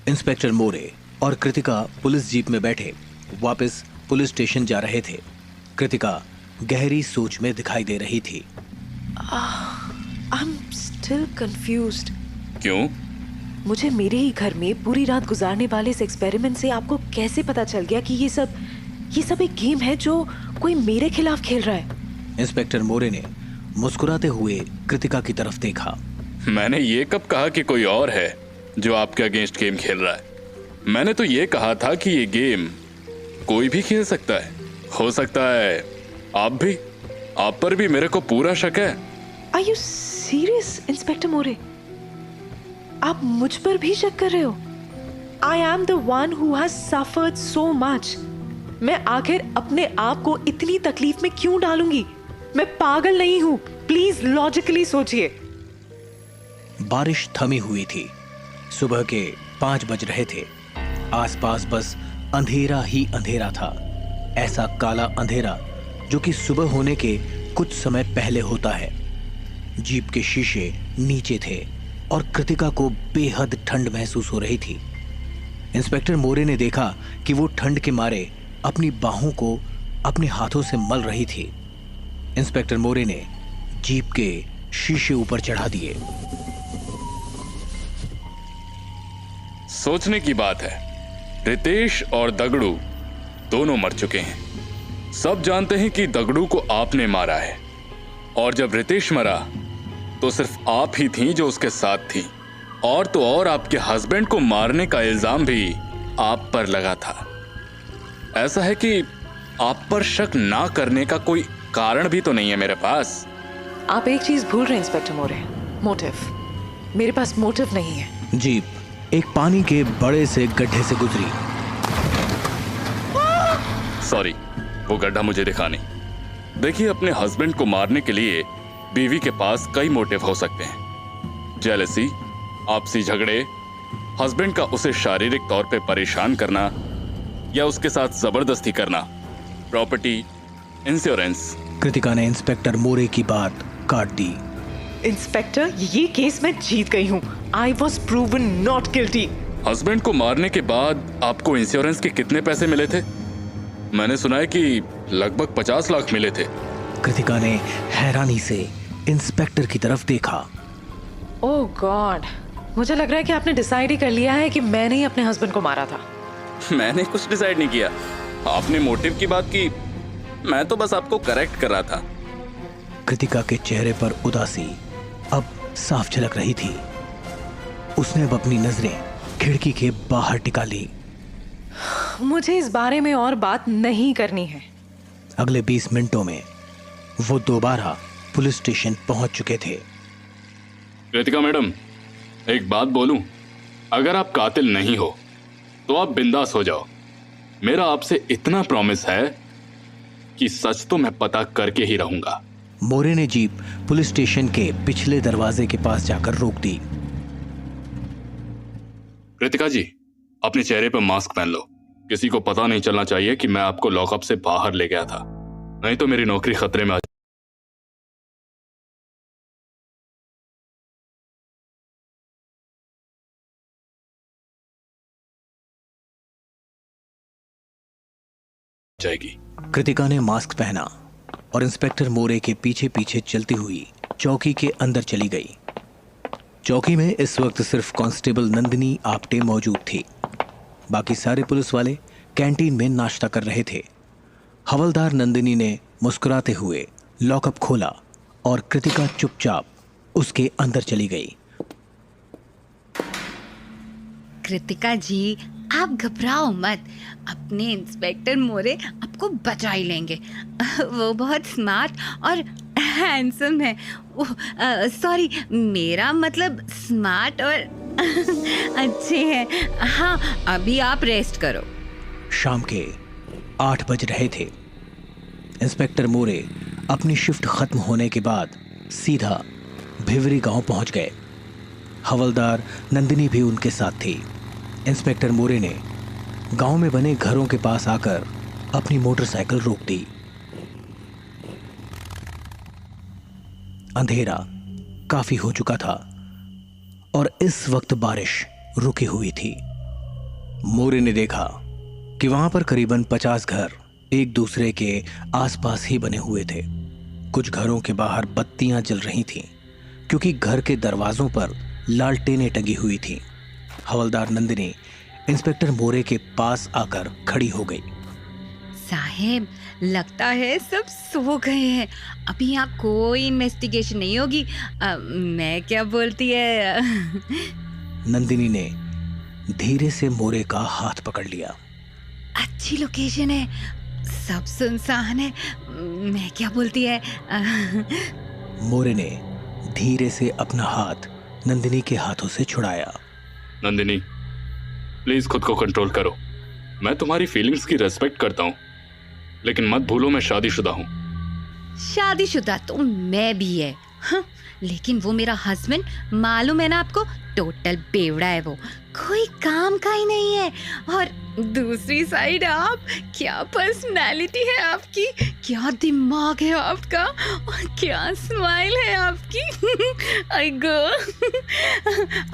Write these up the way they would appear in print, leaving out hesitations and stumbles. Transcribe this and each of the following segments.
Inspector मोरे और Kritika police jeep में बैठे वापस पुलिस स्टेशन जा रहे थे। कृतिका गहरी सोच में दिखाई दे रही थी। I'm still confused. क्यों? मुझे मेरे ही घर में पूरी रात गुजारने वाले इस एक्सपेरिमेंट से आपको कैसे पता चल गया कि ये सब एक गेम है जो कोई मेरे खिलाफ खेल रहा है? इंस्पेक्टर मोरे ने मुस्कुराते हुए कृतिका की तरफ देखा। मैंने ये कब कहा कि कोई और है जो आपके अगेंस्ट गेम खेल रहा है? मैंने तो ये कहा था कि ये गेम कोई भी खेल सकता है। हो सकता है आप पर भी मेरे को पूरा शक है। Are you serious, इंस्पेक्टर मोरे? आप मुझ पर भी शक कर रहे हो? I am the one who has suffered so much. मैं आखिर अपने आप को इतनी तकलीफ में क्यों डालूंगी? मैं पागल नहीं हूं। प्लीज लॉजिकली सोचिए। बारिश थमी हुई थी। सुबह के 5 बज रहे थे। आसपास बस अंधेरा ही अंधेरा था। ऐसा काला अंधेरा जो कि सुबह होने के कुछ समय पहले होता है। जीप के शीशे नीचे थे और कृतिका को बेहद ठंड महसूस हो रही थी। इंस्पेक्टर मोरे ने देखा कि वो ठंड के मारे अपनी बाहों को अपने हाथों से मल रही थी। इंस्पेक्टर मोरे ने जीप के शीशे ऊपर चढ़ा दिए। सोचने की बात है, रितेश और दगड़ू दोनों मर चुके हैं। सब जानते हैं कि दगड़ू को आपने मारा है, और जब रितेश मरा तो सिर्फ आप ही थी जो उसके साथ थी, और तो और आपके हस्बैंड को मारने का इल्जाम भी आप पर लगा था। ऐसा है कि आप पर शक ना करने का कोई कारण भी तो नहीं है मेरे पास। आप एक चीज भूल रहे हैं इंस्पेक्टर मोरे, मोटिव। मेरे पास मोटिव नहीं है। जीप एक पानी के बड़े से गड्ढे से गुजरी। सॉरी, वो गड्ढा मुझे दिखा नहीं। देखिए, अपने हस्बैंड को मारने के लिए बीवी के पास कई मोटिव हो सकते हैं। जेलसी, आपसी झगड़े, हस्बैंड का उसे शारीरिक तौर पे परेशान करना या उसके साथ जबरदस्ती करना, प्रॉपर्टी, इंश्योरेंस। कृतिका ने इंस्पेक्टर मोरे की बात काट दी। इंस्पेक्टर, ये केस मैं जीत गई हूँ। I was proven not guilty. Husband को मारने के बाद आपको इंश्योरेंस के कितने पैसे मिले थे? मैंने सुना है कि लगभग 50 लाख मिले थे। कृतिका ने हैरानी से इंस्पेक्टर की तरफ देखा। ओह गॉड, मुझे लग रहा है कि आपने डिसाइड ही कर लिया है कि मैंने ही अपने हस्बैंड को मारा था। मैंने कुछ डिसाइड नहीं किया। आपने मोटिव की बात की, मैं तो बस आपको करेक्ट कर रहा था। कृतिका के चेहरे पर उदासी अब साफ झलक रही थी। उसने अब अपनी नजरें खिड़की के बाहर टिका ली। मुझे इस बारे में और बात नहीं करनी है। अगले 20 मिनटों में वो दोबारा पुलिस स्टेशन पहुंच चुके थे। कृतिका मैडम, एक बात बोलूं? अगर आप कातिल नहीं हो तो आप बिंदास हो जाओ। मेरा आपसे इतना प्रॉमिस है कि सच तो मैं पता करके ही रहूंगा। मोरे ने जीप पुलिस स्टेशन के पिछले दरवाजे के पास जाकर रोक दी। कृतिका जी, अपने चेहरे पर मास्क पहन लो। किसी को पता नहीं चलना चाहिए कि मैं आपको लॉकअप से बाहर ले गया था, नहीं तो मेरी नौकरी खतरे में आ जाएगी। कृतिका ने मास्क पहना और इंस्पेक्टर मोरे के पीछे पीछे चलती हुई चौकी के अंदर चली गई। चौकी में इस वक्त सिर्फ कांस्टेबल नंदिनी आप्टे मौजूद थी। बाकी सारे पुलिस वाले कैंटीन में नाश्ता कर रहे थे। हवलदार नंदिनी ने मुस्कुराते हुए लॉकअप खोला और कृतिका चुपचाप उसके अंदर चली गई। कृतिका जी, आप घबराओ मत, अपने इंस्पेक्टर मोरे आपको बचा ही लेंगे। वो बहुत स्मार्ट और हैंडसम है। सॉरी, मेरा मतलब स्मार्ट और अच्छे हैं। हाँ, अभी आप रेस्ट करो। शाम के 8 बज रहे थे। इंस्पेक्टर मोरे अपनी शिफ्ट खत्म होने के बाद सीधा भिवरी गांव पहुंच गए। हवलदार नंदिनी भी उनके साथ थी। इंस्पेक्टर मोरे ने गांव में बने घरों के पास आकर अपनी मोटरसाइकिल रोक दी। अंधेरा काफी हो चुका था और इस वक्त बारिश रुकी हुई थी। मोरे ने देखा कि वहां पर करीबन 50 घर एक दूसरे के आसपास ही बने हुए थे। कुछ घरों के बाहर बत्तियां जल रही थीं, क्योंकि घर के दरवाजों पर लालटेनें टंगी हुई थीं। हवलदार नंदिनी इंस्पेक्टर मोरे के पास आकर खड़ी हो गई। साहेब, लगता है सब सो गए हैं। अभी यहाँ कोई इन्वेस्टिगेशन नहीं होगी। मैं क्या बोलती है? नंदिनी ने धीरे से मोरे का हाथ पकड़ लिया। अच्छी लोकेशन है, सब सुनसान है। मैं क्या बोलती है? मोरे ने धीरे से अपना हाथ नंदिनी के हाथों से छुड़ाया। नंदिनी, प्लीज खुद को कंट्रोल करो। मैं तुम्हारी फीलिंग्स की रेस्पेक्ट करता हूँ, लेकिन मत भूलो मैं शादीशुदा हूँ। शादीशुदा तो मैं भी है, हाँ, लेकिन वो मेरा हस्बैंड, मालूम है ना आपको, टोटल बेवड़ा है वो, कोई काम का ही नहीं है। और दूसरी साइड आप, क्या पर्सनालिटी है आपकी, क्या दिमाग है आपका, और क्या स्माइल है आपकी। आई गो,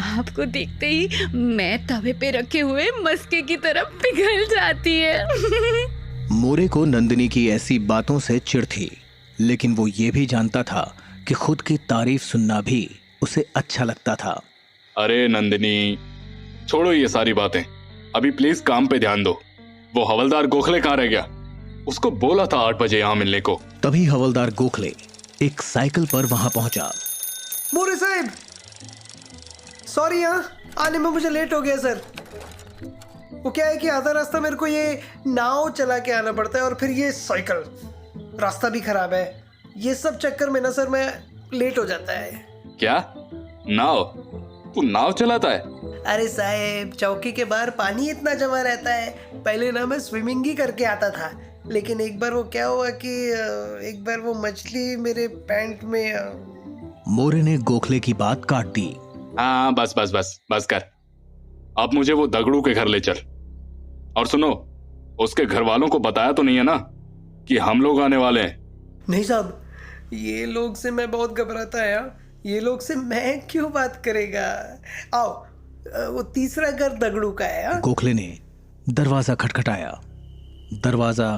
आपको देखते ही मैं तवे पे रखे हुए मस्के की तरह पिघल जाती है। मोरे को नंदिनी की ऐसी बातों से चिढ़ थी, लेकिन वो ये भी जानता था कि खुद की तारीफ सुनना भी उसे अच्छा लगता था। अरे नंदिनी, छोड़ो ये सारी बातें, अभी प्लीज काम पे ध्यान दो। वो हवलदार गोखले कहाँ रह गया? उसको बोला था 8 बजे यहाँ मिलने को। तभी हवलदार गोखले एक साइकिल पर वहां पहुंचा। मोरे साहब, सॉरी, यहाँ आने में मुझे लेट हो गया सर। वो क्या है कि आधा रास्ता मेरे को ये नाव चला के आना पड़ता है, और फिर ये साइकिल, रास्ता भी खराब है। ये सब चक्कर में ना सर मैं लेट हो जाता है। क्या नाव? तू नाव चलाता है? अरे साहब, चौकी के बाहर पानी इतना जमा रहता है। पहले ना मैं स्विमिंग ही करके आता था, लेकिन एक बार वो क्या हुआ कि एक बार वो मछली मेरे पैंट में। मोरे ने गोखले की बात काट दी। हाँ, बस बस बस बस कर। अब मुझे वो दगड़ू के घर ले चल। और सुनो, उसके घर वालों को बताया तो नहीं है ना कि हम लोग आने वाले हैं? नहीं साहब, ये लोग से मैं बहुत घबराता है यार। ये लोग से मैं क्यों बात करेगा। आओ, वो तीसरा घर दगड़ू का है। हाँ? गोखले ने दरवाजा खटखटाया। दरवाजा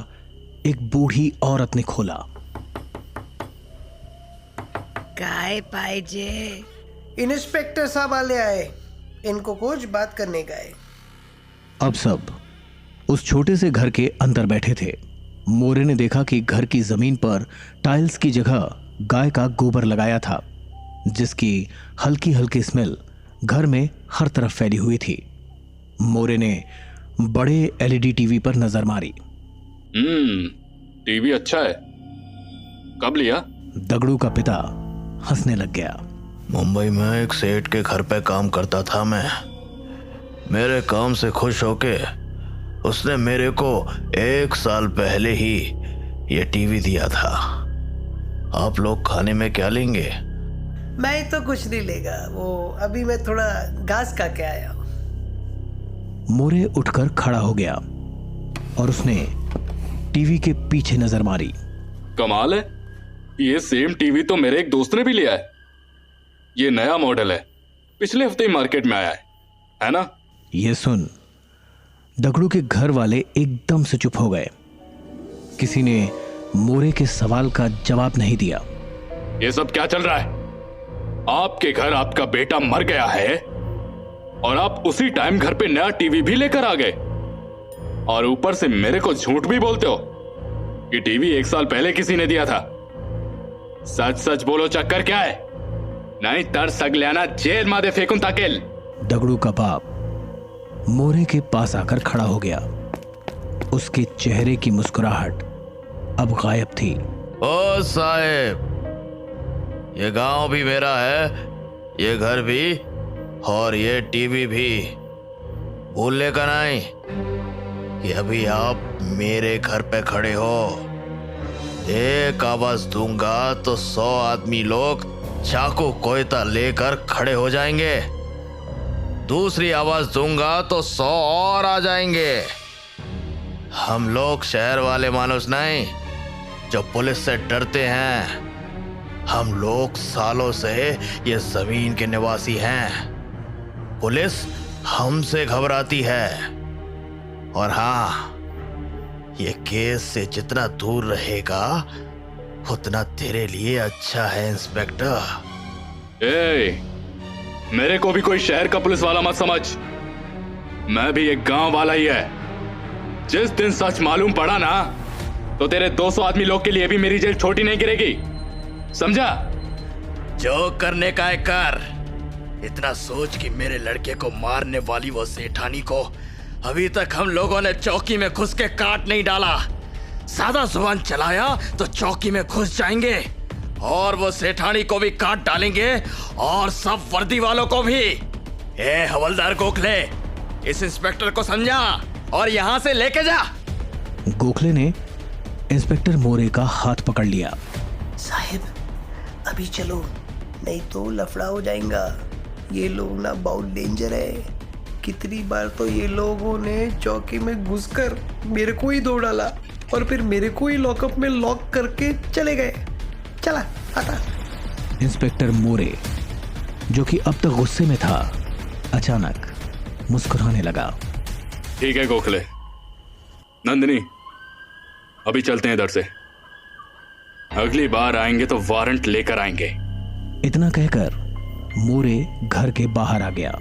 एक बूढ़ी औरत ने खोला। काय पाहिजे? इंस्पेक्टर साहब वाले आए, इनको कुछ बात करने का है। अब सब उस छोटे से घर के अंदर बैठे थे। मोरे ने देखा कि घर की जमीन पर टाइल्स की जगह गाय का गोबर लगाया था, जिसकी हल्की हल्की स्मेल घर में हर तरफ फैली हुई थी। मोरे ने बड़े एलईडी टीवी पर नजर मारी। टीवी अच्छा है। कब लिया? दगड़ू का पिता हंसने लग गया। मुंबई में एक सेठ के घर पे काम करता था मैं। मेरे काम से खुश होके उसने मेरे को 1 साल पहले ही ये टीवी दिया था। आप लोग खाने में क्या लेंगे? मैं तो कुछ नहीं लेगा, वो अभी मैं थोड़ा घास खा के आया हूँ। मोरे उठकर खड़ा हो गया और उसने टीवी के पीछे नजर मारी। कमाल है, ये सेम टीवी तो मेरे एक दोस्त ने भी लिया है। ये नया मॉडल है, पिछले हफ्ते ही मार्केट में आया है ना? ये सुन, दगड़ू के घर वाले एकदम से चुप हो गए। किसी ने मोरे के सवाल का जवाब नहीं दिया। ये सब क्या चल रहा है? आपके घर आपका बेटा मर गया है और आप उसी टाइम घर पे नया टीवी भी लेकर आ गए, और ऊपर से मेरे को झूठ भी बोलते हो कि टीवी 1 साल पहले किसी ने दिया था। सच सच बोलो, चक्कर क्या है? नहीं तर सगल्याना जेल मादे फेंकूं ताकेल। दगड़ू का बाप मोरे के पास आकर खड़ा हो गया। उसके चेहरे की मुस्कुराहट अब गायब थी। ओ साहेब, ये गांव भी मेरा है, ये घर भी, और ये टीवी भी। भूलने का नहीं कि अभी आप मेरे घर पे खड़े हो। एक आवाज दूंगा तो 100 आदमी लोग चाकू कोयता लेकर खड़े हो जाएंगे। दूसरी आवाज दूंगा तो 100 और आ जाएंगे। हम लोग शहर वाले मानुस नहीं जो पुलिस से डरते हैं। हम लोग सालों से ये जमीन के निवासी हैं। पुलिस हमसे घबराती है, और हाँ, ये केस से जितना दूर रहेगा उतना तेरे लिए अच्छा है इंस्पेक्टर। ए, मेरे को भी कोई शहर का पुलिस वाला मत समझ। मैं भी एक गांव वाला ही है। जिस दिन सच मालूम पड़ा ना, तो तेरे 200 आदमी लोग के लिए भी मेरी जेल छोटी नहीं गिरेगी, समझा? जो करने का है कर। इतना सोच कि मेरे लड़के को मारने वाली वो सेठानी को अभी तक हम लोगों ने चौकी में घुस के काट नहीं डाला। सादा जुबान चलाया तो चौकी में घुस जाएंगे और वो सेठानी को भी काट डालेंगे और सब वर्दी वालों को भी। ए हवलदार गोखले, इस इंस्पेक्टर को समझा और यहाँ से लेके जा। गोखले ने इंस्पेक्टर मोरे का हाथ पकड़ लिया। साहिब अभी चलो, नहीं तो लफड़ा हो जाएगा। ये लोग ना बहुत डेंजर है। कितनी बार तो ये लोगों ने चौकी में घुसकर मेरे को ही दो डाला और फिर मेरे को ही लॉकअप में लॉक करके चले गए। चला हटा। इंस्पेक्टर मोरे, जो कि अब तक गुस्से में था, अचानक मुस्कुराने लगा। ठीक है गोखले। नंदिनी, अभी चलते हैं इधर से। अगली बार आएंगे तो वारंट लेकर आएंगे। इतना कहकर मोरे घर के बाहर आ गया।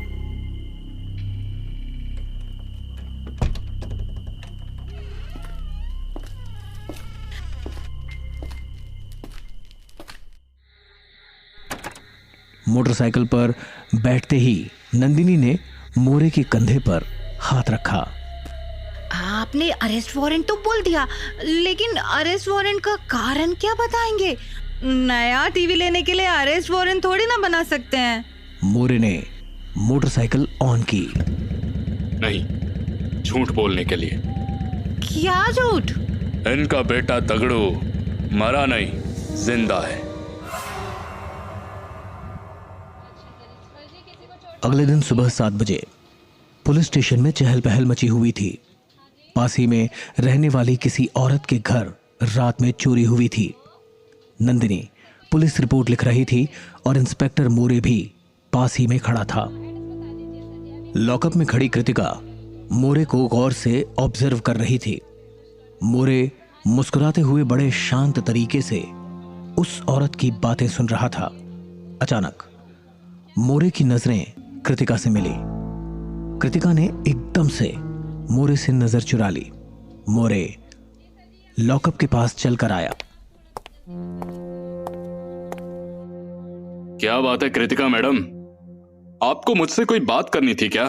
मोटरसाइकिल पर बैठते ही नंदिनी ने मोरे के कंधे पर हाथ रखा। आपने अरेस्ट वारंट तो बोल दिया, लेकिन अरेस्ट वारंट का कारण क्या बताएंगे? नया टीवी लेने के लिए अरेस्ट वारंट थोड़ी ना बना सकते हैं। मोरे ने मोटरसाइकिल ऑन की। नहीं, झूठ बोलने के लिए। क्या झूठ? इनका बेटा दगड़ू मरा नहीं, जिंदा है। अगले दिन सुबह 7 बजे पुलिस स्टेशन में चहल पहल मची हुई थी। पास ही में रहने वाली किसी औरत के घर रात में चोरी हुई थी। नंदिनी पुलिस रिपोर्ट लिख रही थी और इंस्पेक्टर मोरे भी पास ही में खड़ा था। लॉकअप में खड़ी कृतिका मोरे को गौर से ऑब्जर्व कर रही थी। मोरे मुस्कुराते हुए बड़े शांत तरीके से उस औरत की बातें सुन रहा था। अचानक मोरे की नजरें कृतिका से मिली। कृतिका ने एकदम से मोरे से नजर चुरा ली। मोरे लॉकअप के पास चलकर आया। क्या बात है कृतिका मैडम, आपको मुझसे कोई बात करनी थी क्या?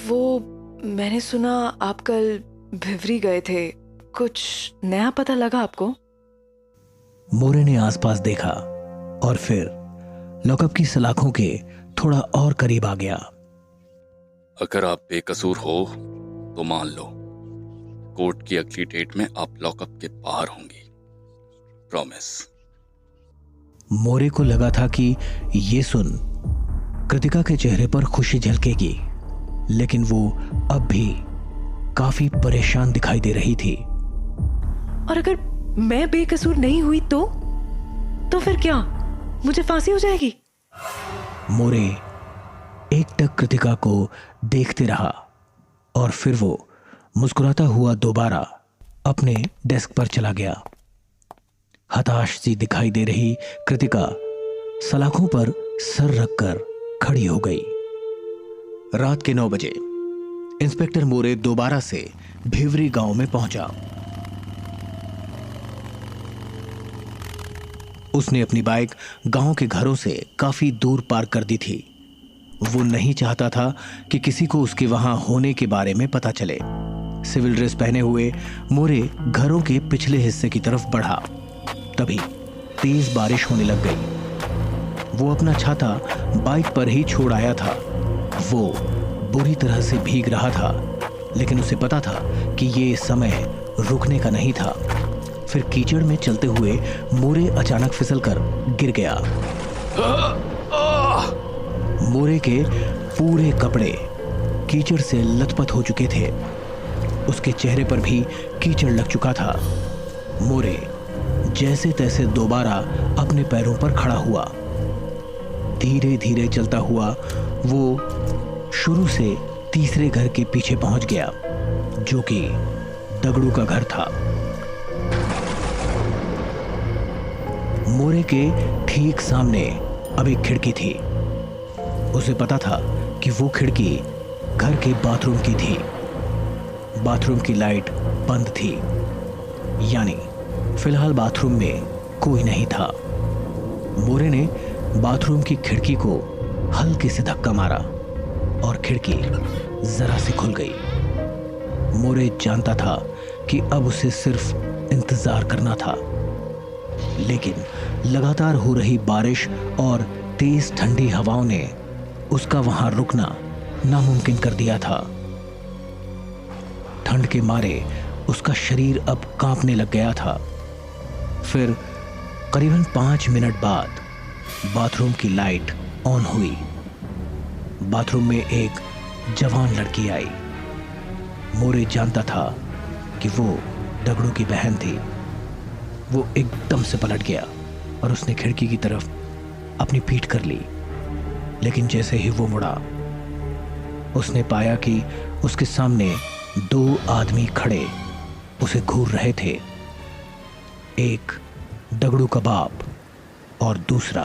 वो मैंने सुना आप कल भिवरी गए थे, कुछ नया पता लगा आपको? मोरे ने आसपास देखा और फिर लॉकअप की सलाखों के थोड़ा और करीब आ गया। अगर आप बेकसूर हो तो मान लो, कोर्ट की अगली डेट में आप लॉकअप के बाहर होंगी, प्रॉमिस। मोरे को लगा था कि ये सुन कृतिका के चेहरे पर खुशी झलकेगी, लेकिन वो अब भी काफी परेशान दिखाई दे रही थी। और अगर मैं बेकसूर नहीं हुई तो फिर क्या, मुझे फांसी हो जाएगी? मोरे एकटक कृतिका को देखते रहा और फिर वो मुस्कुराता हुआ दोबारा अपने डेस्क पर चला गया। हताश सी दिखाई दे रही कृतिका सलाखों पर सर रखकर खड़ी हो गई। रात के 9 बजे इंस्पेक्टर मोरे दोबारा से भिवरी गांव में पहुंचा। उसने अपनी बाइक गांव के घरों से काफी दूर पार्क कर दी थी। वो नहीं चाहता था कि किसी को उसके वहां होने के बारे में पता चले। सिविल ड्रेस पहने हुए मोरे घरों के पिछले हिस्से की तरफ बढ़ा। तभी तेज बारिश होने लग गई। वो अपना छाता बाइक पर ही छोड़ आया था। वो बुरी तरह से भीग रहा था, लेकिन उसे पता था कि ये समय रुकने का नहीं था। फिर कीचड़ में चलते हुए मोरे अचानक फिसलकर गिर गया। मोरे के पूरे कपड़े कीचड़ से लथपथ हो चुके थे। उसके चेहरे पर भी कीचड़ लग चुका था। मोरे जैसे तैसे दोबारा अपने पैरों पर खड़ा हुआ। धीरे धीरे चलता हुआ वो शुरू से तीसरे घर के पीछे पहुंच गया, जो कि दगड़ू का घर था। मोरे के ठीक सामने अब एक खिड़की थी। उसे पता था कि वो खिड़की घर के बाथरूम की थी। बाथरूम की लाइट बंद थी, यानी फिलहाल बाथरूम में कोई नहीं था। मोरे ने बाथरूम की खिड़की को हल्के से धक्का मारा और खिड़की जरा सी खुल गई। मोरे जानता था कि अब उसे सिर्फ इंतजार करना था, लेकिन लगातार हो रही बारिश और तेज ठंडी हवाओं ने उसका वहां रुकना नामुमकिन कर दिया था। ठंड के मारे उसका शरीर अब कांपने लग गया था। फिर करीबन 5 मिनट बाद बाथरूम की लाइट ऑन हुई। बाथरूम में एक जवान लड़की आई। मोरे जानता था कि वो दगड़ू की बहन थी। वो एकदम से पलट गया और उसने खिड़की की तरफ अपनी पीठ कर ली, लेकिन जैसे ही वो मुड़ा, उसने पाया कि उसके सामने 2 आदमी खड़े उसे घूर रहे थे। एक दगड़ू का बाप और दूसरा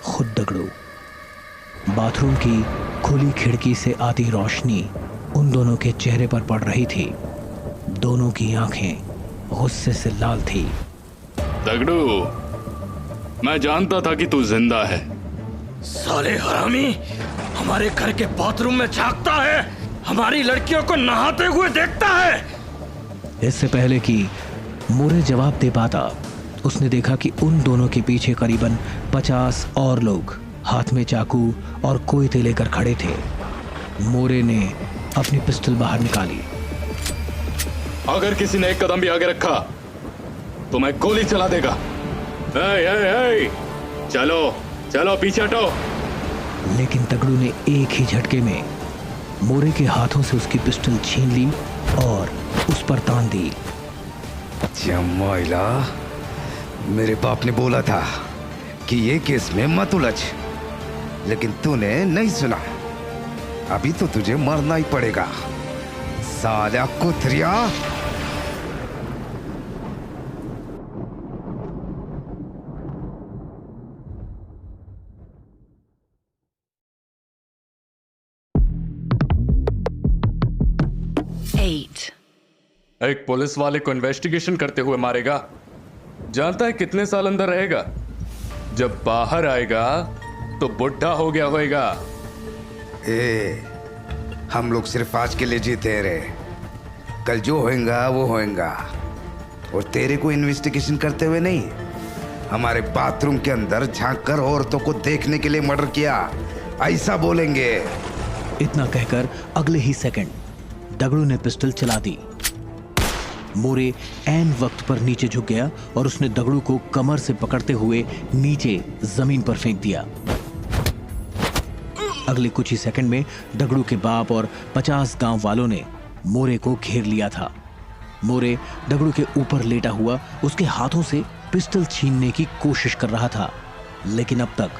खुद दगड़ू। बाथरूम की खुली खिड़की से आती रोशनी उन दोनों के चेहरे पर पड़ रही थी। दोनों की आंखें गुस्से से लाल थी। दगड़ू, मैं जानता था कि तू जिंदा है। साले हरामी, हमारे घर के बाथरूम में झांकता है, हमारी लड़कियों को नहाते हुए देखता है। इससे पहले कि मोरे जवाब दे पाता, उसने देखा कि उन दोनों के पीछे करीबन 50 और लोग हाथ में चाकू और कोयते लेकर खड़े थे। मोरे ने अपनी पिस्टल बाहर निकाली। अगर किसी ने एक कदम भी आगे रखा तो मैं गोली चला देगा। ए, चलो चलो पीछे हटो। लेकिन तगड़ू ने एक ही झटके में मोरे के हाथों से उसकी पिस्टल छीन ली और उस पर तान दी। जमाइला, मेरे बाप ने बोला था कि ये केस में मत उलझ, लेकिन तूने नहीं सुना। अभी तो तुझे मरना ही पड़ेगा, साला कुतरिया। एक पुलिस वाले को इन्वेस्टिगेशन करते हुए मारेगा। जानता है कितने साल अंदर रहेगा? जब बाहर आएगा तो बुढ़ा हो गया होएगा। हम लोग सिर्फ आज के लिए जीते रहे, कल जो होएगा वो होएगा। और तेरे को इन्वेस्टिगेशन करते हुए नहीं, हमारे बाथरूम के अंदर झांक कर औरतों को देखने के लिए मर्डर किया, ऐसा बोलेंगे। इतना कहकर अगले ही सेकंड दगड़ू ने पिस्टल चला दी। मोरे ऐन वक्त पर नीचे झुक गया और उसने दगड़ू को कमर से पकड़ते हुए नीचे जमीन पर फेंक दिया। अगले कुछ ही सेकंड में दगड़ू के बाप और 50 गांव वालों ने मोरे को घेर लिया था। मोरे दगड़ू के ऊपर लेटा हुआ उसके हाथों से पिस्टल छीनने की कोशिश कर रहा था, लेकिन अब तक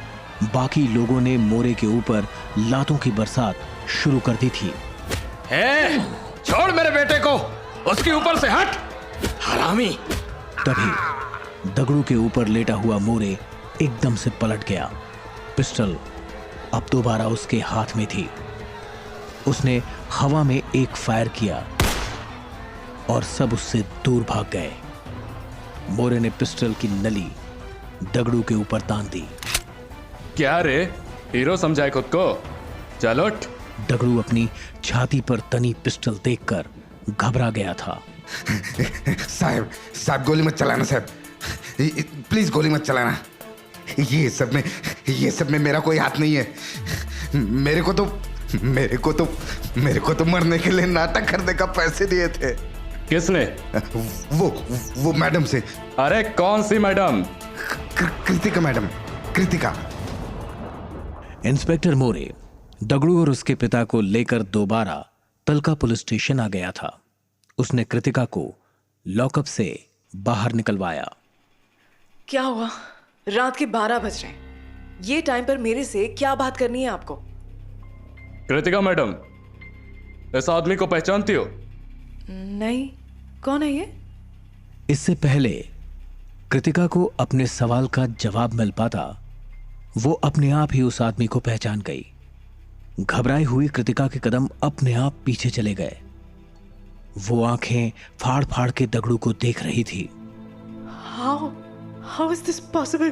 बाकी लोगों ने मोरे के ऊपर लातों की बरसात शुरू कर दी थी। छोड़ मेरे बेटे को, उसके ऊपर से हट, हरामी। तभी दगड़ू के ऊपर लेटा हुआ मोरे एकदम से पलट गया। पिस्टल अब दोबारा उसके हाथ में थी। उसने हवा में एक फायर किया और सब उससे दूर भाग गए। मोरे ने पिस्टल की नली दगड़ू के ऊपर तान दी। क्या रे, हीरो समझाए खुद को? चलो उठ। दगड़ू अपनी छाती पर तनी पिस्टल देखकर घबरा गया था। साहब गोली मत चलाना साहब, प्लीज गोली मत चलाना। ये सब में मेरा कोई हाथ नहीं है। मेरे को तो मरने के लिए नाटक करने का पैसे दिए थे। किसने? वो मैडम से। अरे कौन सी madam? Kritika madam, Kritika. Inspector More Dagdu और उसके पिता को लेकर दोबारा तलका पुलिस स्टेशन आ गया था। उसने कृतिका को लॉकअप से बाहर निकलवाया। क्या हुआ? रात के 12 बज रहे हैं। ये टाइम पर मेरे से क्या बात करनी है आपको? कृतिका मैडम, इस आदमी को पहचानती हो? नहीं, कौन है ये? इससे पहले कृतिका को अपने सवाल का जवाब मिल पाता, वो अपने आप ही उस आदमी को पहचान गई। घबराई हुई कृतिका के कदम अपने आप पीछे चले गए। वो आंखें फाड़ फाड़ के दगड़ू को देख रही थी। How is this possible?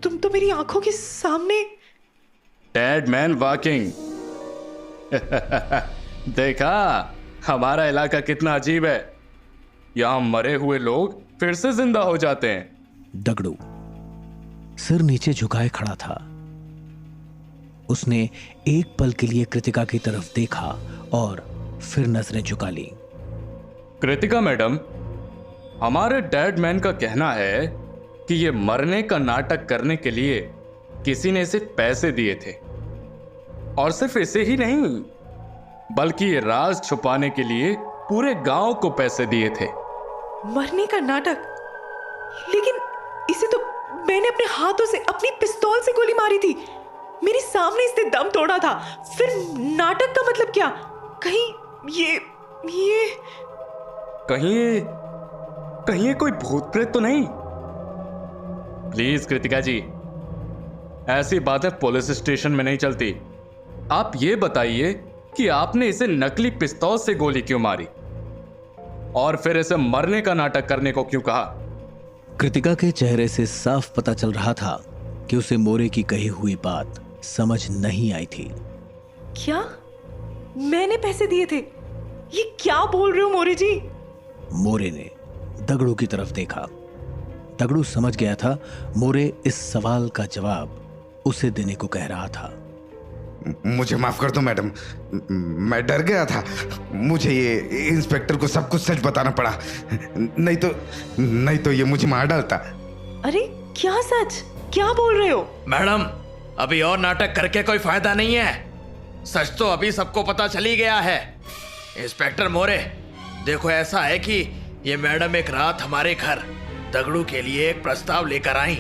तुम तो मेरी आंखों के सामने। Dead man walking. देखा, हमारा इलाका कितना अजीब है। यहां मरे हुए लोग फिर से जिंदा हो जाते हैं। दगड़ू सिर नीचे झुकाए खड़ा था। उसने एक पल के लिए कृतिका की तरफ देखा और फिर नजरें झुका ली। कृतिका मैडम, हमारे डैड मैन का कहना है कि ये मरने का नाटक करने के लिए किसी ने इसे पैसे दिए थे, और सिर्फ इसे ही नहीं, बल्कि ये राज छुपाने के लिए पूरे गांव को पैसे दिए थे। मरने का नाटक? लेकिन इसे तो मैंने अपने हाथों से, अपनी पिस्तौल से गोली मारी थी। मेरे सामने इसने दम तोड़ा था। फिर नाटक का मतलब क्या? कहीं ये कहीं ये कोई भूत प्रेत तो नहीं? प्लीज कृतिका जी, ऐसी बातें पुलिस स्टेशन में नहीं चलती। आप ये बताइए कि आपने इसे नकली पिस्तौल से गोली क्यों मारी, और फिर इसे मरने का नाटक करने को क्यों कहा? कृतिका के चेहरे से साफ पता चल रहा था कि उसे मोरे की कही हुई बात समझ नहीं आई थी। क्या मैंने पैसे दिए थे? ये क्या बोल रहे हो मोरे जी? मोरे ने दगड़ू की तरफ देखा। दगड़ू समझ गया था मोरे इस सवाल का जवाब उसे देने को कह रहा था। मुझे माफ कर दो मैडम, मैं डर गया था। मुझे ये इंस्पेक्टर को सब कुछ सच बताना पड़ा, नहीं तो ये मुझे मार डालता। अरे क्या सच? क्या बोल रहे हो? मैडम, अभी और नाटक करके कोई फायदा नहीं है। सच तो अभी सबको पता चली गया है। इंस्पेक्टर मोरे, देखो ऐसा है कि ये मैडम एक रात हमारे घर दगड़ू के लिए एक प्रस्ताव लेकर आई।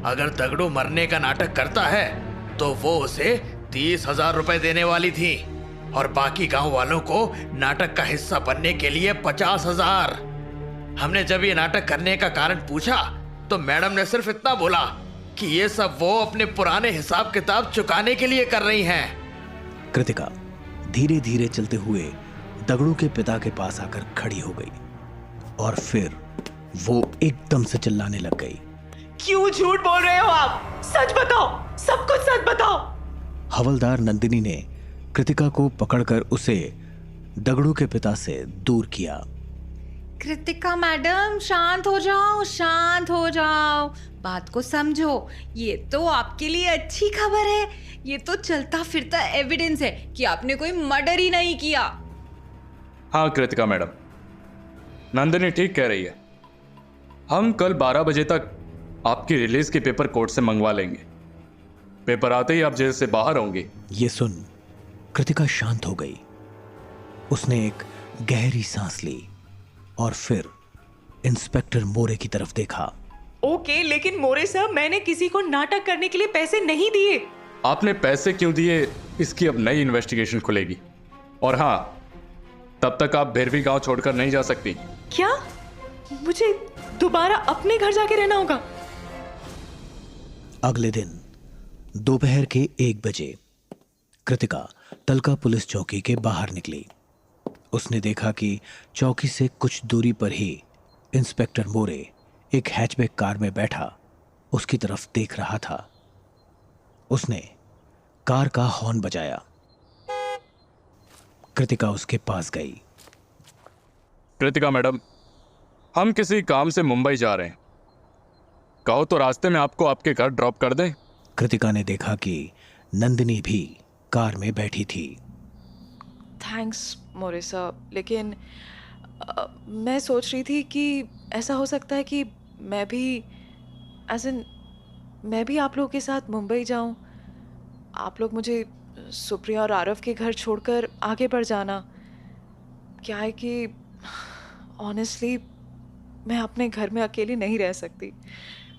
अगर दगड़ू मरने का नाटक करता है तो वो उसे 30,000 रुपए देने वाली थी, और बाकी गांव वालों को नाटक का हिस्सा बनने के लिए 50,000। हमने जब ये नाटक करने का कारण पूछा तो मैडम ने सिर्फ इतना बोला कि ये सब वो अपने पुराने हिसाब किताब चुकाने के लिए कर रही हैं। कृतिका धीरे धीरे चलते हुए दगड़ू के पिता के पास आकर खड़ी हो गई, और फिर वो एकदम से चिल्लाने लग गई। क्यों झूठ बोल रहे हो आप? सच बताओ, सब कुछ सच बताओ। हवलदार नंदिनी ने कृतिका को पकड़कर उसे दगड़ू के पिता से दूर किया। कृतिका मैडम, शांत हो जाओ, शांत हो जाओ, बात को समझो। ये तो आपके लिए अच्छी खबर है। ये तो चलता फिरता एविडेंस है कि आपने कोई मर्डर ही नहीं किया। हाँ कृतिका मैडम, नंदिनी ठीक कह रही है। हम कल 12 बजे तक आपकी रिलीज के पेपर कोर्ट से मंगवा लेंगे। पेपर आते ही आप जेल से बाहर होंगे। ये सुन कृतिका शांत हो गई। उसने एक गहरी सांस ली और फिर इंस्पेक्टर मोरे की तरफ देखा। ओके, लेकिन मोरे साहब, मैंने किसी को नाटक करने के लिए पैसे नहीं दिए। आपने पैसे क्यों दिए, इसकी अब नई इन्वेस्टिगेशन खुलेगी। और हाँ, तब तक आप भैरवी गांव छोड़कर नहीं जा सकती। क्या मुझे दोबारा अपने घर जाके रहना होगा? अगले दिन दोपहर के 1 बजे कृतिका तलका पुलिस चौकी के बाहर निकली। उसने देखा कि चौकी से कुछ दूरी पर ही इंस्पेक्टर मोरे एक हैचबैक कार में बैठा उसकी तरफ देख रहा था। उसने कार का हॉर्न बजाया। कृतिका उसके पास गई। कृतिका मैडम, हम किसी काम से मुंबई जा रहे हैं। कहो तो रास्ते में आपको आपके घर ड्रॉप कर दें। कृतिका ने देखा कि नंदिनी भी कार में बैठी थी। थैंक्स मोरे साहब, लेकिन मैं सोच रही थी कि ऐसा हो सकता है कि मैं भी आप लोगों के साथ मुंबई जाऊं। आप लोग मुझे सुप्रिया और आरव के घर छोड़कर आगे बढ़ जाना। क्या है कि ऑनेस्टली मैं अपने घर में अकेली नहीं रह सकती।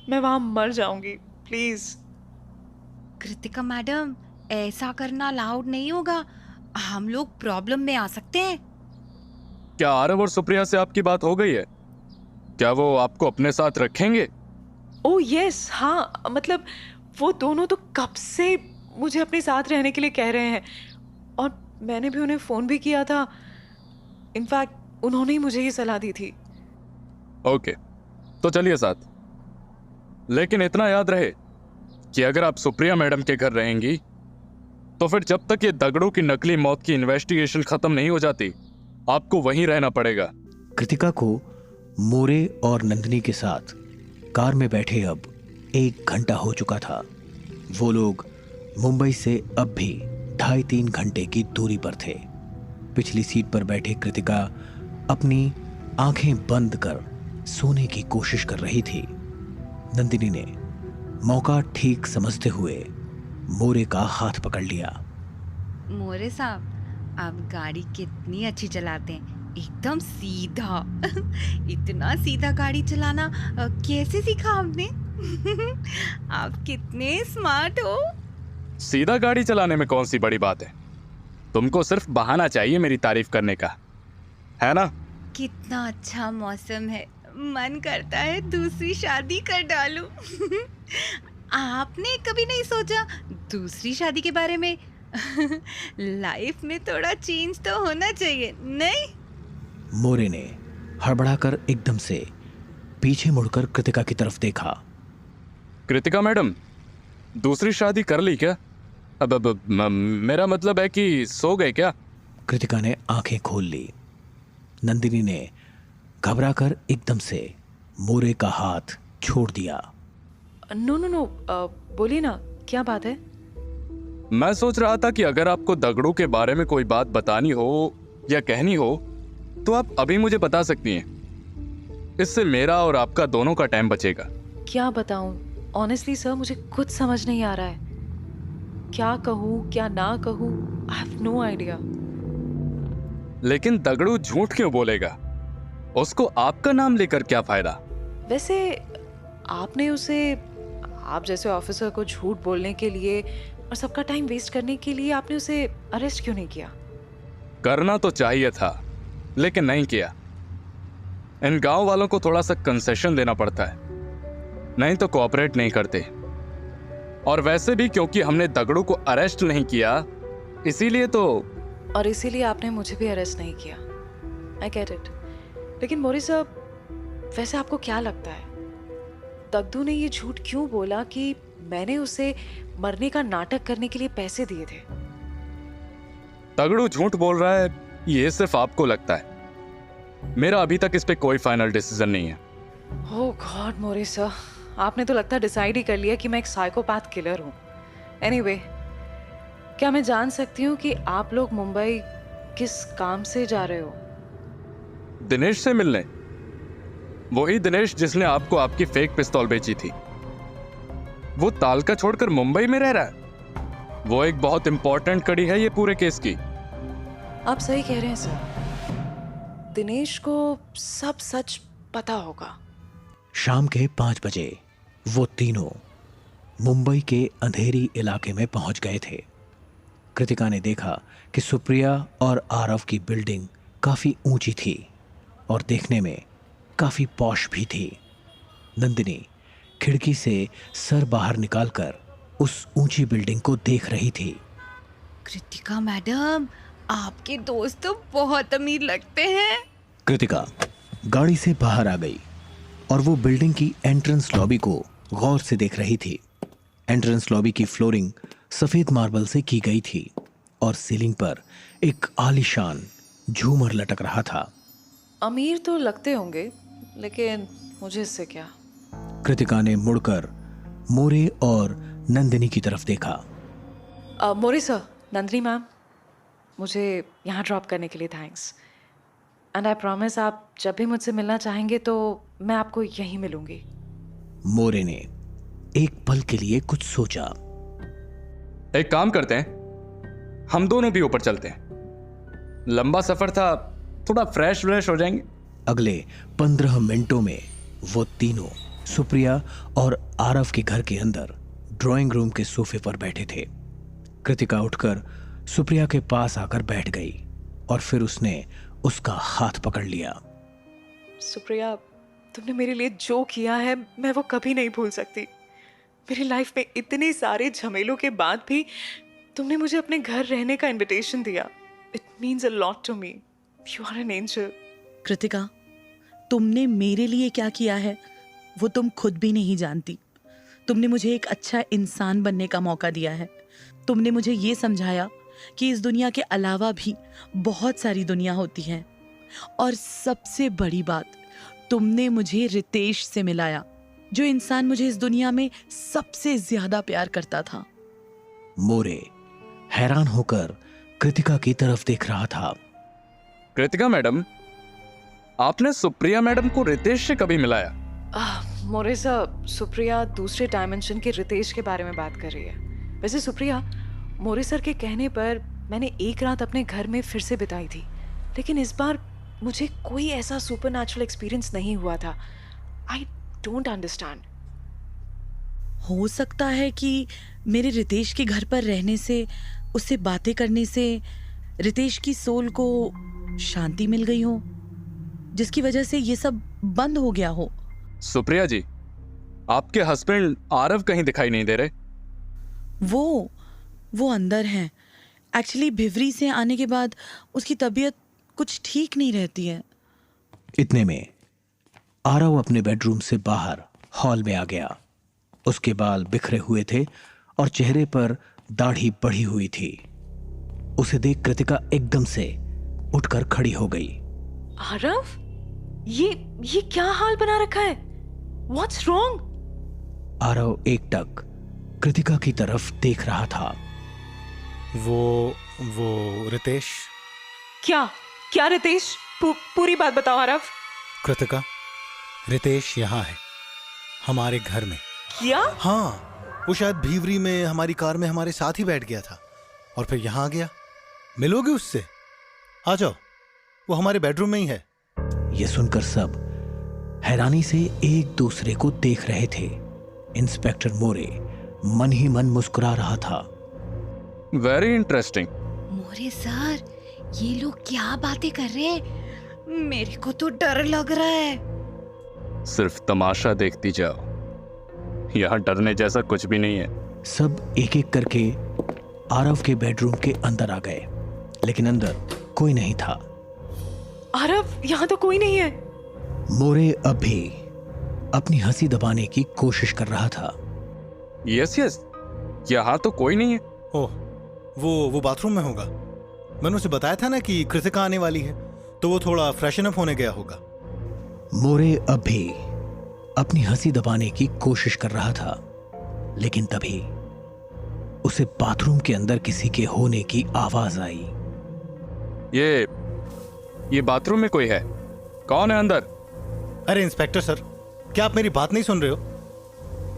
मैं वहाँ मर जाऊंगी। प्लीज़। कृतिका मैडम, ऐसा करना अलाउड नहीं होगा। हम लोग प्रॉब्लम में आ सकते हैं। क्या आरव और सुप्रिया से आपकी बात हो गई है? क्या वो आपको अपने साथ रखेंगे? ओह यस, हाँ, मतलब वो दोनों तो कब से मुझे अपने साथ रहने के लिए कह रहे हैं और मैंने भी उन्हें फ़ोन भी किया था। इनफैक्ट उन्होंने ही मुझे ये सलाह दी थी। ओके, तो चलिए साथ। लेकिन इतना याद रहे कि अगर आप सुप्रिया मैडम के घर रहेंगी तो फिर जब तक ये दगड़ों की नकली मौत की इन्वेस्टिगेशन खत्म नहीं हो जाती, आपको वहीं रहना पड़ेगा। कृतिका को मोरे और नंदिनी के साथ कार में बैठे अब 1 घंटा हो चुका था। वो लोग मुंबई से अब भी 2.5-3 घंटे की दूरी पर थे। पिछली सीट पर बैठे कृतिका अपनी आंखें बंद कर सोने की कोशिश कर रही थी। नंदिनी ने मौका ठीक समझते हुए मोरे का हाथ पकड़ लिया। मोरे साहब, आप गाड़ी कितनी अच्छी चलाते हैं, एकदम सीधा। इतना सीधा गाड़ी चलाना कैसे सीखा आपने? आप कितने स्मार्ट हो। सीधा गाड़ी चलाने में कौन सी बड़ी बात है? तुमको सिर्फ बहाना चाहिए मेरी तारीफ करने का, है ना? कितना अच्छा मौसम है, मन करता है दूसरी शादी कर डालूं। आपने कभी नहीं सोचा दूसरी शादी के बारे में? लाइफ में थोड़ा चेंज तो होना चाहिए, नहीं? मोरे ने हड़बड़ाकर एकदम से पीछे मुड़कर कृतिका की तरफ देखा। कृतिका मैडम, दूसरी शादी कर ली क्या? अब मेरा मतलब है कि सो गए क्या? कृतिका ने आंखें खोल ली। नंदिनी ने घबराकर एकदम से मोरे का हाथ छोड़ दिया। नो नो नो, बोलिए ना, क्या बात है? मैं सोच रहा था कि अगर आपको दगड़ों के बारे में कोई बात बतानी हो या कहनी हो तो आप अभी मुझे बता सकती हैं। इससे मेरा और आपका दोनों का टाइम बचेगा। क्या बताऊं? ऑनेस्टली सर, मुझे कुछ समझ नहीं आ रहा है। क्या कहूँ, क्या ना कहूँ, आई हैव नो आइडिया। लेकिन दगड़ू झूठ क्यों बोलेगा? उसको आपका नाम लेकर क्या फायदा? वैसे आपने उसे, आप जैसे ऑफिसर को झूठ बोलने के लिए और सबका टाइम वेस्ट करने के लिए आपने उसे अरेस्ट क्यों नहीं किया? करना तो चाहिए था, लेकिन नहीं किया। इन गांव वालों को थोड़ा सा कंसेशन देना पड़ता है, नहीं तो कोऑपरेट नहीं करते। और वैसे भी क्योंकि हमने दगड़ू को अरेस्ट नहीं किया, इसीलिए तो। और इसीलिए आपने मुझे भी अरेस्ट नहीं किया। I get it. लेकिन मोरी साहब, वैसे आपको क्या लगता है दगड़ू ने ये झूठ क्यों बोला कि मैंने उसे मरने का नाटक करने के लिए पैसे दिए थे? दगड़ू झूठ बोल रहा है ये सिर्फ आपको लगता है। मेरा अभी तक इस पे कोई फाइनल डिसीजन नहीं है। ओह गॉड मोरे सर, आपने तो लगता है डिसाइड ही कर लिया कि मैं एक साइकोपैथ किलर हूँ। एनीवे, क्या मैं जान सकती हूँ कि आप लोग मुंबई किस काम से जा रहे हो? दिनेश से मिलने। वही दिनेश जिसने आपको आपकी फेक पिस्तौल बेची थी। वो तालका छोड़कर मुंबई में रह रहा है। वो एक बहुत इंपॉर्टेंट कड़ी है ये पूरे केस की। आप सही कह रहे हैं सर, दिनेश को सब सच पता होगा। शाम के 5 बजे वो तीनों मुंबई के अंधेरी इलाके में पहुंच गए थे। कृतिका ने देखा कि सुप्रिया और आरव की बिल्डिंग काफी ऊंची थी और देखने में काफी पॉश भी थी। नंदिनी खिड़की से सर बाहर निकालकर उस ऊंची बिल्डिंग को देख रही थी। कृतिका मैडम, आपके दोस्त तो बहुत अमीर लगते हैं। कृतिका गाड़ी से बाहर आ गई और वो बिल्डिंग की एंट्रेंस लॉबी को गौर से देख रही थी। एंट्रेंस लॉबी की फ्लोरिंग सफेद मार्बल से की गई थी और सीलिंग पर एक आलीशान झूमर लटक रहा था। अमीर तो लगते होंगे, लेकिन मुझे इससे क्या? कृतिका ने मुड़कर मोरे और नंदिनी की तरफ देखा। मोरे सर, नंदिनी मैम, मुझे यहाँ ड्रॉप करने के लिए थैंक्स। एंड आई प्रॉमिस, आप जब भी मुझसे मिलना चाहेंगे तो मैं आपको यहीं मिलूंगी। मोरे ने एक पल के लिए कुछ सोचा। एक काम करते हैं, हम दोनों भी ऊपर चलते हैं। लंबा सफर था, थोड़ा फ्रेश हो जाएंगे। अगले 15 मिनटों में वो तीनों सुप्रिया और आरव के घर के अंदर ड्राइंग रूम के सोफे पर बैठे थे। कृतिका उठकर सुप्रिया के पास आकर बैठ गई और फिर उसने उसका हाथ पकड़ लिया। सुप्रिया, तुमने मेरे लिए जो किया है मैं वो कभी नहीं भूल सकती। मेरी लाइफ में इतने सारे झमेलों के बाद भी तुमने मुझे अपने घर रहने का इनविटेशन दिया। It means a lot to me. You are an angel. Kritika, तुमने मेरे लिए क्या किया है वो तुम खुद भी नहीं जानती। तुमने मुझे एक अच्छा इंसान बनने का मौका दिया है। तुमने मुझे ये समझाया कि इस दुनिया के अलावा भी बहुत सारी दुनिया होती है। और सबसे बड़ी बात, तुमने मुझे रितेश से मिलाया, जो इंसान मुझे इस दुनिया में सबसे ज्यादा प्यार करता था। मोरे हैरान होकर कृतिका की तरफ देख रहा था। कृतिका मैडम, आपने सुप्रिया मैडम को रितेश से कभी मिलाया? मोरे साहब, सुप्रिया दूसरे डायमेंशन के रितेश के बारे में बात कर रही है। वैसे सुप्रिया, मोरे सर के कहने पर मैंने एक रात अपने घर में फिर से बिताई थी, लेकिन इस बार मुझे कोई ऐसा सुपरनैचुरल एक्सपीरियंस नहीं हुआ था। I don't understand. हो सकता है कि मेरे रितेश के घर पर रहने से, उससे बातें करने से रितेश की सोल को शांति मिल गई हो, जिसकी वजह से ये सब बंद हो गया हो। सुप्रिया जी, आपके हस्बैंड आरव कहीं दिखाई नहीं दे रहे? वो अंदर हैं। एक्चुअली भिवरी से आने के बाद उसकी तबीयत कुछ ठीक नहीं रहती है। इतने में आरव अपने बेडरूम से बाहर हॉल में आ गया। उसके बाल बिखरे हुए थे और चेहरे पर दाढ़ी बढ़ी हुई थी। उसे देख कृतिका एकदम से उठकर खड़ी हो गई। आरव, ये क्या हाल बना रखा है? What's wrong? आरव एकटक कृतिका की तरफ देख रहा था। वो रितेश। क्या रितेश? पूरी बात बताओ आरव। कृतिका, रितेश यहाँ है, हमारे घर में। क्या? हाँ, वो शायद भीवरी में हमारी कार में हमारे साथ ही बैठ गया था और फिर यहाँ आ गया। मिलोगे उससे? आ जाओ, वो हमारे बेडरूम में ही है। यह सुनकर सब हैरानी से एक दूसरे को देख रहे थे। इंस्पेक्टर मोरे मन ही मन मुस्कुरा रहा था। Very interesting. मोरे सर, ये लोग क्या बातें कर रहे हैं? मेरे को तो डर लग रहा है। सिर्फ तमाशा देखती जाओ, यहाँ डरने जैसा कुछ भी नहीं है। सब एक एक करके आरव के बेडरूम के अंदर आ गए, लेकिन अंदर कोई नहीं था। आरव, यहाँ तो कोई नहीं है। मोरे अब भी अपनी हंसी दबाने की कोशिश कर रहा था। यस, यहाँ तो कोई नहीं है। ओह, वो बाथरूम में होगा। मैंने उसे बताया था ना कि कृतिका आने वाली है, तो वो थोड़ा फ्रेशन अप होने गया होगा। मोरे अब भी अपनी हंसी दबाने की कोशिश कर रहा था, लेकिन तभी उसे बाथरूम के अंदर किसी के होने की आवाज आई। ये बाथरूम में कोई है? कौन है अंदर? अरे इंस्पेक्टर सर, क्या आप मेरी बात नहीं सुन रहे हो?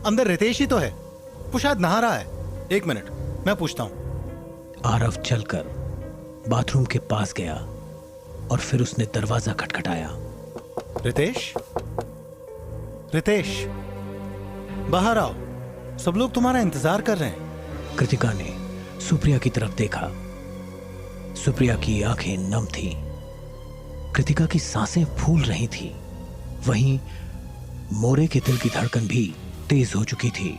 अंदर रितेश ही तो है, वो शायद नहा रहा है। एक मिनट, मैं पूछता हूँ। आरव चलकर बाथरूम के पास गया और फिर उसने दरवाजा खटखटाया। रितेश, बाहर आओ, सब लोग तुम्हारा इंतजार कर रहे हैं। कृतिका ने सुप्रिया की तरफ देखा। सुप्रिया की आंखें नम थीं। कृतिका की सांसें फूल रही थीं। वहीं मोरे के दिल की धड़कन भी तेज हो चुकी थी।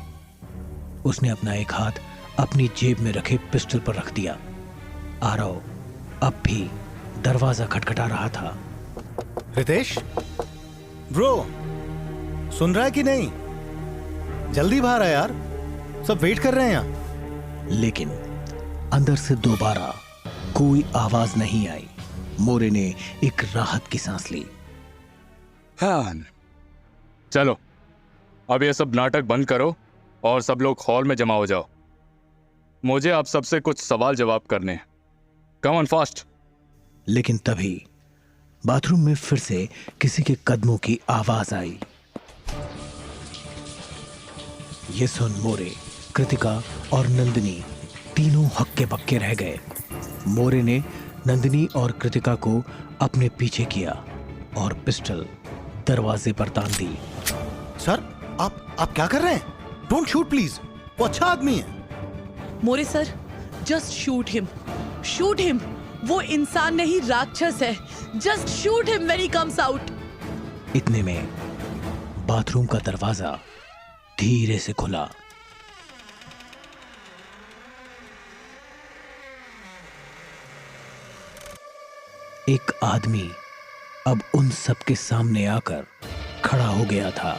उसने अपना एक हाथ अपनी जेब में रखे पिस्टल पर रख दिया। आरव अब भी दरवाजा खटखटा रहा था। रितेश ब्रो, सुन रहा है कि नहीं? जल्दी बाहर आ यार, सब वेट कर रहे हैं यहाँ। लेकिन अंदर से दोबारा कोई आवाज नहीं आई। मोरे ने एक राहत की सांस ली। हाँ, चलो अब ये सब नाटक बंद करो और सब लोग हॉल में जमा हो जाओ। मुझे आप सबसे कुछ सवाल जवाब करने हैं। Come on fast. लेकिन तभी बाथरूम में फिर से किसी के कदमों की आवाज आई। ये सुन मोरे, कृतिका और नंदिनी तीनों हक्के बक्के रह गए। मोरे ने नंदिनी और कृतिका को अपने पीछे किया और पिस्टल दरवाजे पर तान दी। सर, आप क्या कर रहे हैं? डोंट शूट प्लीज, वो अच्छा आदमी है। More sir, just shoot him. Shoot him. वो इंसान नहीं, राक्षस है। Just shoot him when he comes out. इतने में बाथरूम का दरवाजा धीरे से खुला। एक आदमी अब उन सबके सामने आकर खड़ा हो गया था।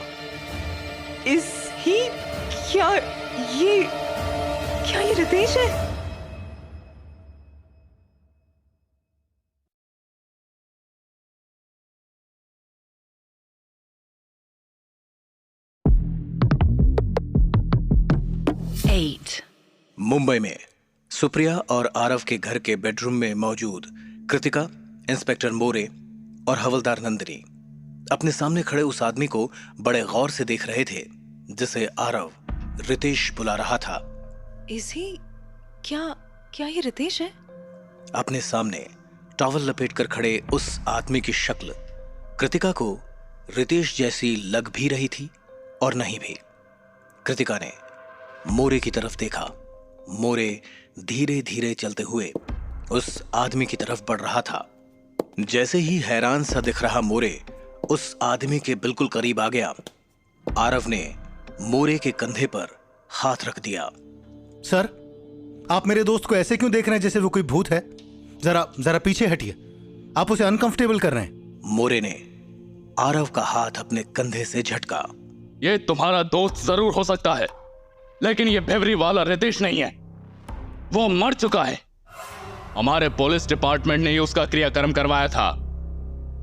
इज ही क्या ये रितेश है? मुंबई में सुप्रिया और आरव के घर के बेडरूम में मौजूद कृतिका, इंस्पेक्टर मोरे और हवलदार नंदिनी अपने सामने खड़े उस आदमी को बड़े गौर से देख रहे थे जिसे आरव रितेश बुला रहा था। इज ही क्या ये रितेश है? अपने सामने टॉवल लपेटकर खड़े उस आदमी की शक्ल कृतिका को रितेश जैसी लग भी रही थी और नहीं भी। कृतिका ने मोरे की तरफ देखा। मोरे धीरे धीरे चलते हुए उस आदमी की तरफ बढ़ रहा था। जैसे ही हैरान सा दिख रहा मोरे उस आदमी के बिल्कुल करीब आ गया, आरव ने मोरे के कंधे पर हाथ रख दिया। सर, आप मेरे दोस्त को ऐसे क्यों देख रहे हैं जैसे वो कोई भूत है? जरा पीछे हटिए, आप उसे अनकंफर्टेबल कर रहे हैं। मोरे ने आरव का हाथ अपने कंधे से झटका। ये तुम्हारा दोस्त जरूर हो सकता है, लेकिन ये भेवरी वाला रितेश नहीं है। वो मर चुका है। हमारे पुलिस डिपार्टमेंट ने ही उसका क्रियाकर्म करवाया था।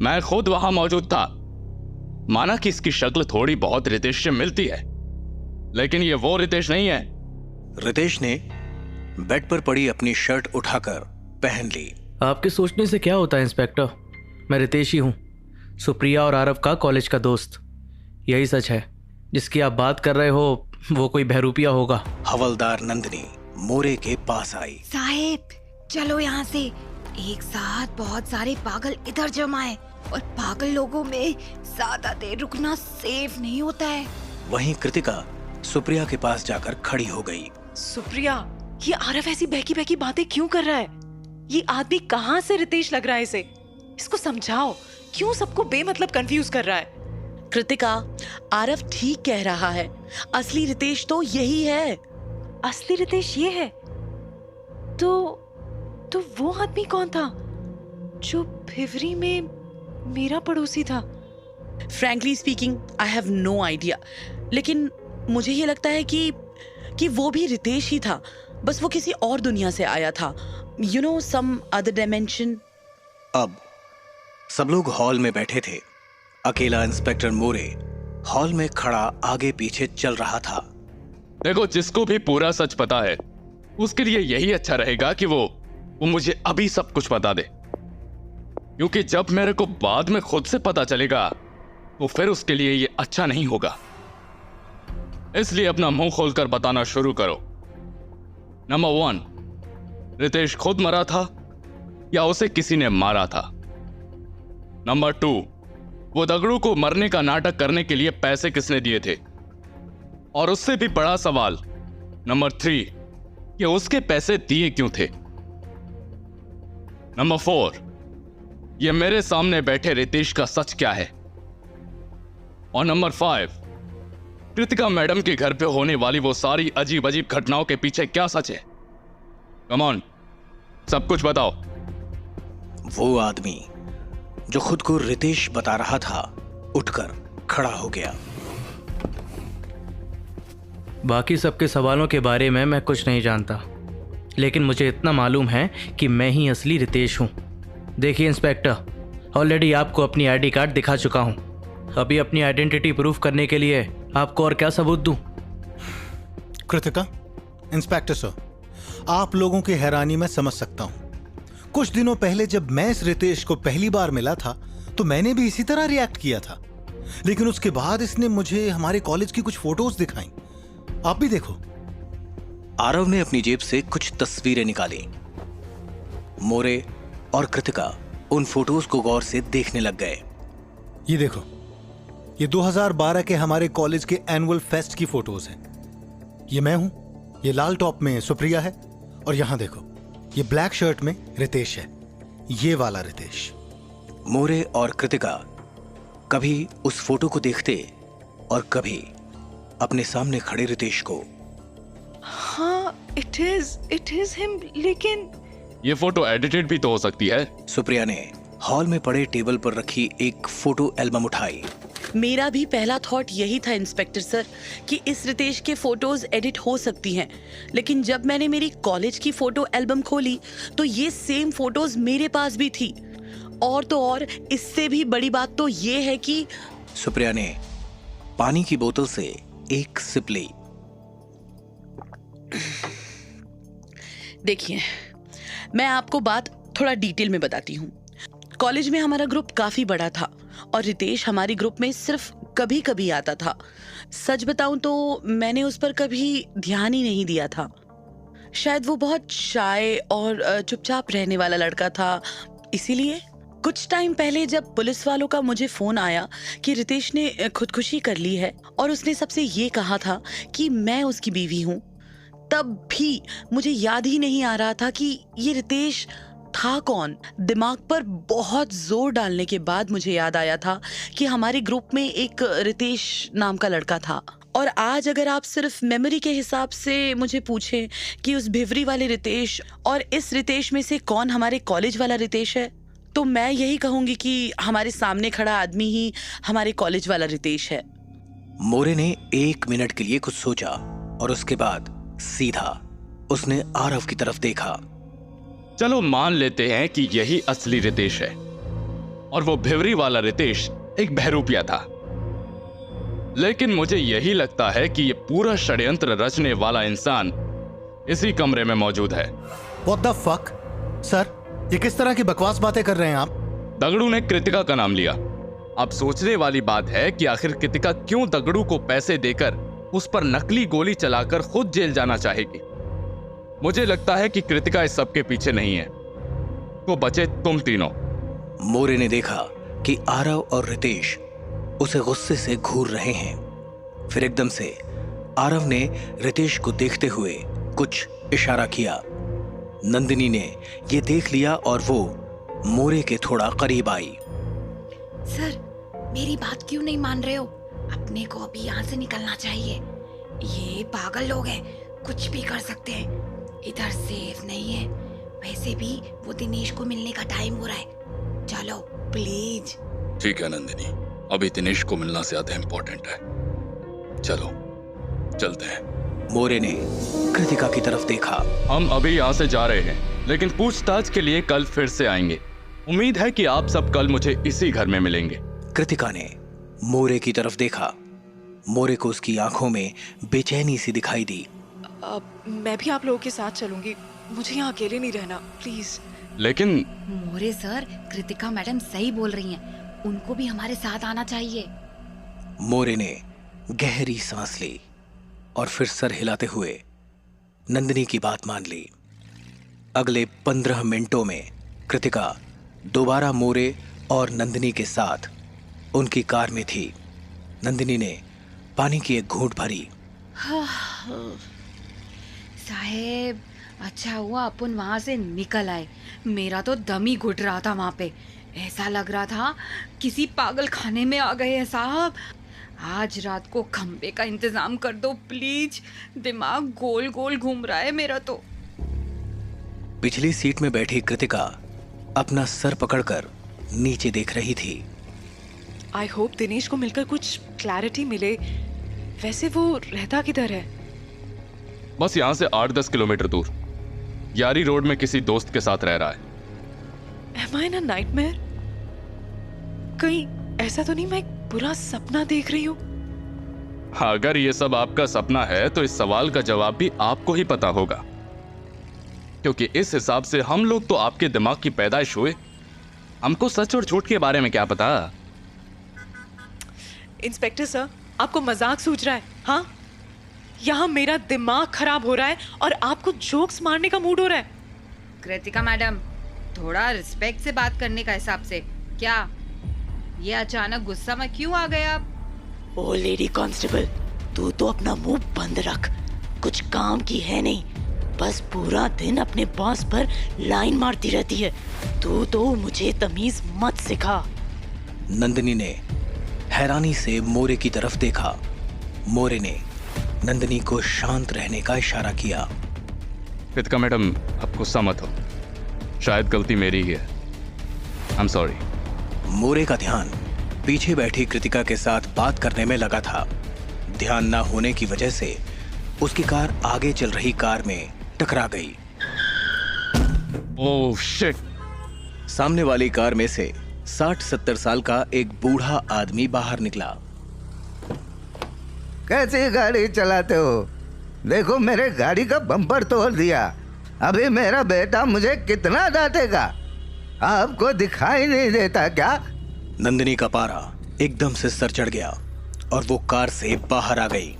मैं खुद वहां मौजूद था। माना कि इसकी शक्ल थोड़ी बहुत रितेश से मिलती है, लेकिन ये वो रितेश नहीं है। रितेश ने बेड पर पड़ी अपनी शर्ट उठाकर पहन ली। आपके सोचने से क्या होता है इंस्पेक्टर? मैं रितेश ही हूँ, सुप्रिया और आरव का कॉलेज का दोस्त। यही सच है। जिसकी आप बात कर रहे हो वो कोई बहरूपिया होगा। हवलदार नंदिनी मोरे के पास आई। साहेब, चलो यहाँ से। एक साथ बहुत सारे पागल इधर जमा है और पागल लोगों में ज्यादा देर रुकना सेफ नहीं होता है। वहीं कृतिका सुप्रिया के पास जाकर खड़ी हो गई। सुप्रिया, ये आरव ऐसी बहकी बहकी बातें क्यों कर रहा है? ये आदमी कहाँ से रितेश लग रहा है इसे? इसको समझाओ, क्यों सबको बेमतलब कंफ्यूज कर रहा है? कृतिका, आरव ठीक कह रहा है। असली रितेश तो यही है। असली रितेश ये है? तो वो आदमी कौन था जो भिवरी में मेरा पड़ोसी था? Frankly speaking, I have no idea. लेकिन मुझे ये लगता है कि वो भी रितेश ही था, बस वो किसी और दुनिया से आया था। You know, some other dimension. अब सब लोग हॉल में बैठे थे। अकेला इंस्पेक्टर मोरे हॉल में खड़ा आगे पीछे चल रहा था। देखो, जिसको भी पूरा सच पता है उसके लिए यही अच्छा रहेगा कि वो मुझे अभी सब कुछ बता दे, क्योंकि जब मेरे को बाद में खुद से पता चलेगा तो फिर उसके लिए ये अच्छा नहीं होगा। इसलिए अपना मुंह खोलकर बताना शुरू करो। नंबर 1, रितेश खुद मरा था या उसे किसी ने मारा था? नंबर 2, वो दगड़ू को मरने का नाटक करने के लिए पैसे किसने दिए थे? और उससे भी बड़ा सवाल नंबर 3, कि उसके पैसे दिए क्यों थे? नंबर 4, ये मेरे सामने बैठे रितेश का सच क्या है? और नंबर 5, कृतिका मैडम के घर पे होने वाली वो सारी अजीब अजीब घटनाओं के पीछे क्या सच है? कम ऑन, सब कुछ बताओ। वो आदमी जो खुद को रितेश बता रहा था उठकर खड़ा हो गया। बाकी सबके सवालों के बारे में मैं कुछ नहीं जानता, लेकिन मुझे इतना मालूम है कि मैं ही असली रितेश हूँ। देखिए इंस्पेक्टर, ऑलरेडी आपको अपनी आईडी कार्ड दिखा चुका हूँ। अभी अपनी आइडेंटिटी प्रूफ करने के लिए आपको और क्या सबूत दूँ? कृतिका, इंस्पेक्टर सर, आप लोगों की हैरानी मैं समझ सकता हूँ। कुछ दिनों पहले जब मैं इस रितेश को पहली बार मिला था तो मैंने भी इसी तरह रिएक्ट किया था, लेकिन उसके बाद इसने मुझे हमारे कॉलेज की कुछ फोटोज दिखाई। आप भी देखो। आरव ने अपनी जेब से कुछ तस्वीरें निकाली। मोरे और कृतिका उन फोटोज को गौर से देखने लग गए। ये देखो, ये 2012 के हमारे कॉलेज के एनुअल फेस्ट की फोटोज हैं। ये मैं हूं, ये लाल टॉप में सुप्रिया है, और यहां देखो, ये ब्लैक शर्ट में रितेश है, ये वाला रितेश। मोरे और कृतिका कभी उस फोटो को देखते और कभी अपने सामने खड़े रितेश को। हाँ, इट इज हिम, लेकिन ये फोटो एडिटेड भी तो हो सकती है। सुप्रिया ने हॉल में पड़े टेबल पर रखी एक फोटो एल्बम उठाई। मेरा भी पहला थॉट यही था इंस्पेक्टर सर कि इस रितेश के फोटोज एडिट हो सकती हैं, लेकिन जब मैंने मेरी कॉलेज की फोटो एल्बम खोली तो ये सेम फोटोज मेरे पास भी थी। और तो और इससे भी बड़ी बात तो ये है कि सुप्रिया ने पानी की बोतल से एक सिप ली। देखिए, मैं आपको बात थोड़ा डिटेल में बताती हूँ। कॉलेज में हमारा ग्रुप काफी बड़ा था और रितेश हमारी ग्रुप में सिर्फ कभी कभी आता था। सच बताऊं तो मैंने उस पर कभी ध्यान ही नहीं दिया था। शायद वो बहुत शाय और चुपचाप रहने वाला लड़का था, इसीलिए कुछ टाइम पहले जब पुलिस वालों का मुझे फोन आया कि रितेश ने खुदकुशी कर ली है और उसने सबसे ये कहा था कि मैं उसकी बीवी हूँ, तब भी मुझे याद ही नहीं आ रहा था कि ये रितेश था कौन। दिमाग पर बहुत जोर डालने के बाद मुझे याद आया था कि हमारे ग्रुप में एक रितेश नाम का लड़का था। और आज अगर आप सिर्फ मेमोरी के हिसाब से मुझे पूछें कि उस भिवरी वाले रितेश और इस रितेश में से कौन हमारे कॉलेज वाला रितेश है, तो मैं यही कहूंगी कि हमारे सामने खड़ा आदमी ही हमारे कॉलेज वाला रितेश है। मोरे ने 1 मिनट के लिए कुछ सोचा और उसके बाद सीधा उसने आरव की तरफ देखा। चलो मान लेते हैं कि यही असली रितेश है और वो भिवरी वाला रितेश एक बहरूपिया था, लेकिन मुझे यही लगता है कि ये पूरा षड्यंत्र रचने वाला इंसान इसी कमरे में मौजूद है। What the fuck? सर, ये किस तरह की बकवास बातें कर रहे हैं आप? दगड़ू ने कृतिका का नाम लिया। अब सोचने वाली बात है कि आखिर कृतिका क्यों दगड़ू को पैसे देकर उस पर नकली गोली चलाकर खुद जेल जाना चाहेगी। मुझे लगता है कि कृतिका इस सब के पीछे नहीं है, तो बचे तुम तीनों। मोरे ने देखा कि आरव और रितेश उसे गुस्से से घूर रहे हैं। फिर एकदम से आरव ने रितेश को देखते हुए कुछ इशारा किया। नंदिनी ने ये देख लिया और वो मोरे के थोड़ा करीब आई। सर, मेरी बात क्यों नहीं मान रहे हो? अपने को अभी यहाँ से निकलना चाहिए। ये पागल लोग हैं, कुछ भी कर सकते हैं। इधर सेफ नहीं है। वैसे भी वो दिनेश को मिलने का टाइम हो रहा है। चलो प्लीज। ठीक है नंदिनी, अभी दिनेश को मिलना ज्यादा इम्पोर्टेंट है। चलो चलते हैं। मोरे ने कृतिका की तरफ देखा। हम अभी यहाँ से जा रहे हैं, लेकिन पूछताछ के लिए कल फिर से आएंगे। उम्मीद है कि आप सब कल मुझे इसी घर में मिलेंगे। कृतिका ने मोरे की तरफ देखा। मोरे को उसकी आंखों में बेचैनी सी दिखाई दी। मैं भी आप लोगों के साथ चलूंगी, मुझे यहाँ अकेले नहीं रहना, प्लीज। लेकिन मोरे सर, कृतिका मैडम सही बोल रही हैं, उनको भी हमारे साथ आना चाहिए। मोरे ने गहरी सांस ली और फिर सर हिलाते हुए नंदिनी की बात मान ली। अगले 15 मिनटों में कृतिका दोबारा मोरे और नंदिनी के साथ उनकी कार में थी। नंदिनी ने पानी की एक घूंट भरी। साहेब, अच्छा हुआ अपन वहाँ से निकल आए। मेरा तो दम ही घुट रहा था वहाँ पे। ऐसा लग रहा था किसी पागल खाने में आ गए हैं साहब। आज रात को खंबे का इंतजाम कर दो प्लीज। दिमाग गोल गोल घूम रहा है मेरा तो। पिछली सीट में बैठी कृतिका अपना सर पकड़कर नीचे देख रही थी। आई होप दिनेश को मिलकर कुछ क्लैरिटी मिले। वैसे वो रहता किधर है? बस यहाँ से 8-10 किलोमीटर दूर यारी रोड में किसी दोस्त के साथ रह रहा है। Am I in a nightmare? कहीं ऐसा तो नहीं मैं एक बुरा सपना देख रही हूँ? अगर ये सब आपका सपना है तो इस सवाल का जवाब भी आपको ही पता होगा, क्योंकि इस हिसाब से हम लोग तो आपके दिमाग की पैदाइश हुए। हमको सच और झूठ के बारे में क्या पता। इंस्पेक्टर सर, आपको मजाक सूझ रहा है? हाँ, यहाँ मेरा दिमाग खराब हो रहा है और आपको जोक्स मारने का मूड हो रहा है। कृतिका मैडम, थोड़ा रिस्पेक्ट से बात करने का हिसाब से। क्या ये अचानक गुस्सा में क्यों आ गए आप? ओ लेडी कांस्टेबल, तू तो अपना मुंह बंद रख, कुछ काम की है नहीं। बस पूरा दिन अपने बॉस पर लाइन मारती रहती है। तू तो मुझे तमीज मत सिखा। नंदिनी ने हैरानी से मोरे की तरफ देखा। मोरे ने नंदिनी को शांत रहने का इशारा किया। कृतिका मैडम, आप गुस्सा मत हो, शायद गलती मेरी ही है। I am sorry. मोरे का ध्यान पीछे बैठी कृतिका के साथ बात करने में लगा था। ध्यान ना होने की वजह से उसकी कार आगे चल रही कार में टकरा गई। Oh shit! सामने वाली कार में से 60-70 साल का एक बूढ़ा आदमी बाहर निकला। कैसी गाड़ी चलाते हो? देखो मेरे गाड़ी का बम्पर तोड़ दिया। अभी मेरा बेटा मुझे कितना डांटेगा। आपको दिखाई नहीं देता क्या? नंदिनी का पारा एकदम से सर चढ़ गया और वो कार से बाहर आ गई।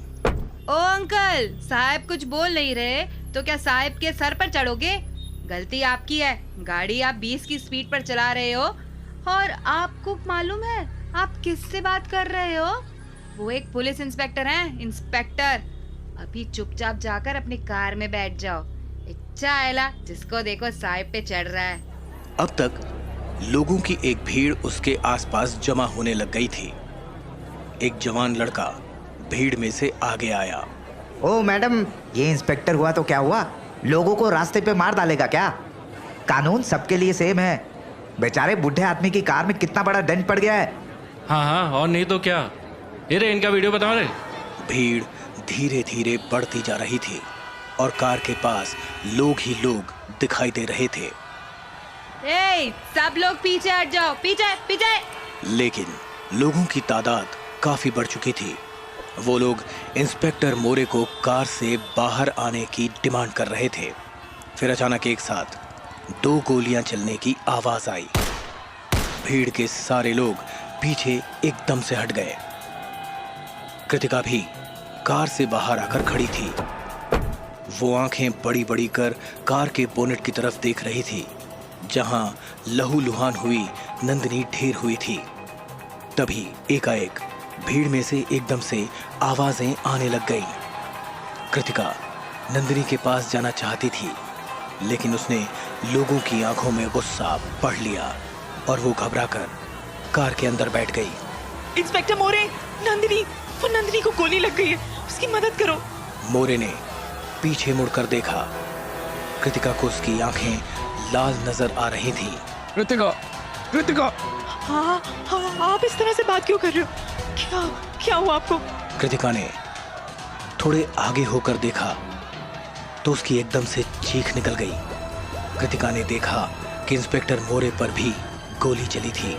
ओ अंकल, साहब कुछ बोल नहीं रहे तो क्या साहब के सर पर चढ़ोगे? गलती आपकी है। गाड़ी आप 20 की स्पीड पर चला रहे हो और आपको मालूम है आप किससे बात कर रहे हो? वो एक पुलिस इंस्पेक्टर हैं, इंस्पेक्टर। अभी चुपचाप जाकर अपनी कार में बैठ जाओ। इच्छा आयला जिसको देखो साहब पे चढ़ रहा है। अब तक लोगों की एक भीड़ उसके आसपास जमा होने लग गई थी। एक जवान लड़का भीड़ में से आगे आया। ओ मैडम, ये इंस्पेक्टर हुआ तो क्या हुआ? लोगों को रास्ते पे मार डालेगा क्या? कानून सबके लिए सेम है। बेचारे बूढ़े आदमी की कार में कितना बड़ा डेंट पड़ गया है। हाँ, और नहीं तो क्या। ये रे, इनका वीडियो बता रहे। भीड़ धीरे धीरे बढ़ती जा रही थी और कार के पास लोग ही लोग दिखाई दे रहे थे। ए, सब लोग पीछे हट जाओ, पीछे पीछे। लेकिन लोगों की तादाद काफी बढ़ चुकी थी। वो लोग इंस्पेक्टर मोरे को कार से बाहर आने की डिमांड कर रहे थे। फिर अचानक एक साथ 2 गोलियां चलने की आवाज आई। भीड़ के सारे लोग पीछे एकदम से हट गए। कृतिका भी कार से बाहर आकर खड़ी थी। वो आंखें बड़ी बड़ी कर कार के बोनेट की तरफ देख रही थी, जहां लहूलुहान हुई नंदिनी ढेर हुई थी। तभी एकाएक भीड़ में से एकदम से आवाजें आने लग गईं। कृतिका नंदिनी के पास जाना चाहती थी, लेकिन उसने लोगों की आंखों में गुस्सा पढ़ लिया और वो घबराकर कार के अंदर बैठ गई। इंस्पेक्टर मोरे, नंदिनी को गोली लग गई है, उसकी मदद करो। मोरे ने पीछे मुड़कर देखा। कृतिका को उसकी आंखें लाल नजर आ रही थी। कृतिका! हाँ, आप इस तरह से बात क्यों कर रहे हो? क्या हुआ आपको? कृतिका ने थोड़े आगे होकर देखा तो उसकी एकदम से चीख निकल गई। कृतिका ने देखा कि इंस्पेक्टर मोरे पर भी गोली चली थी।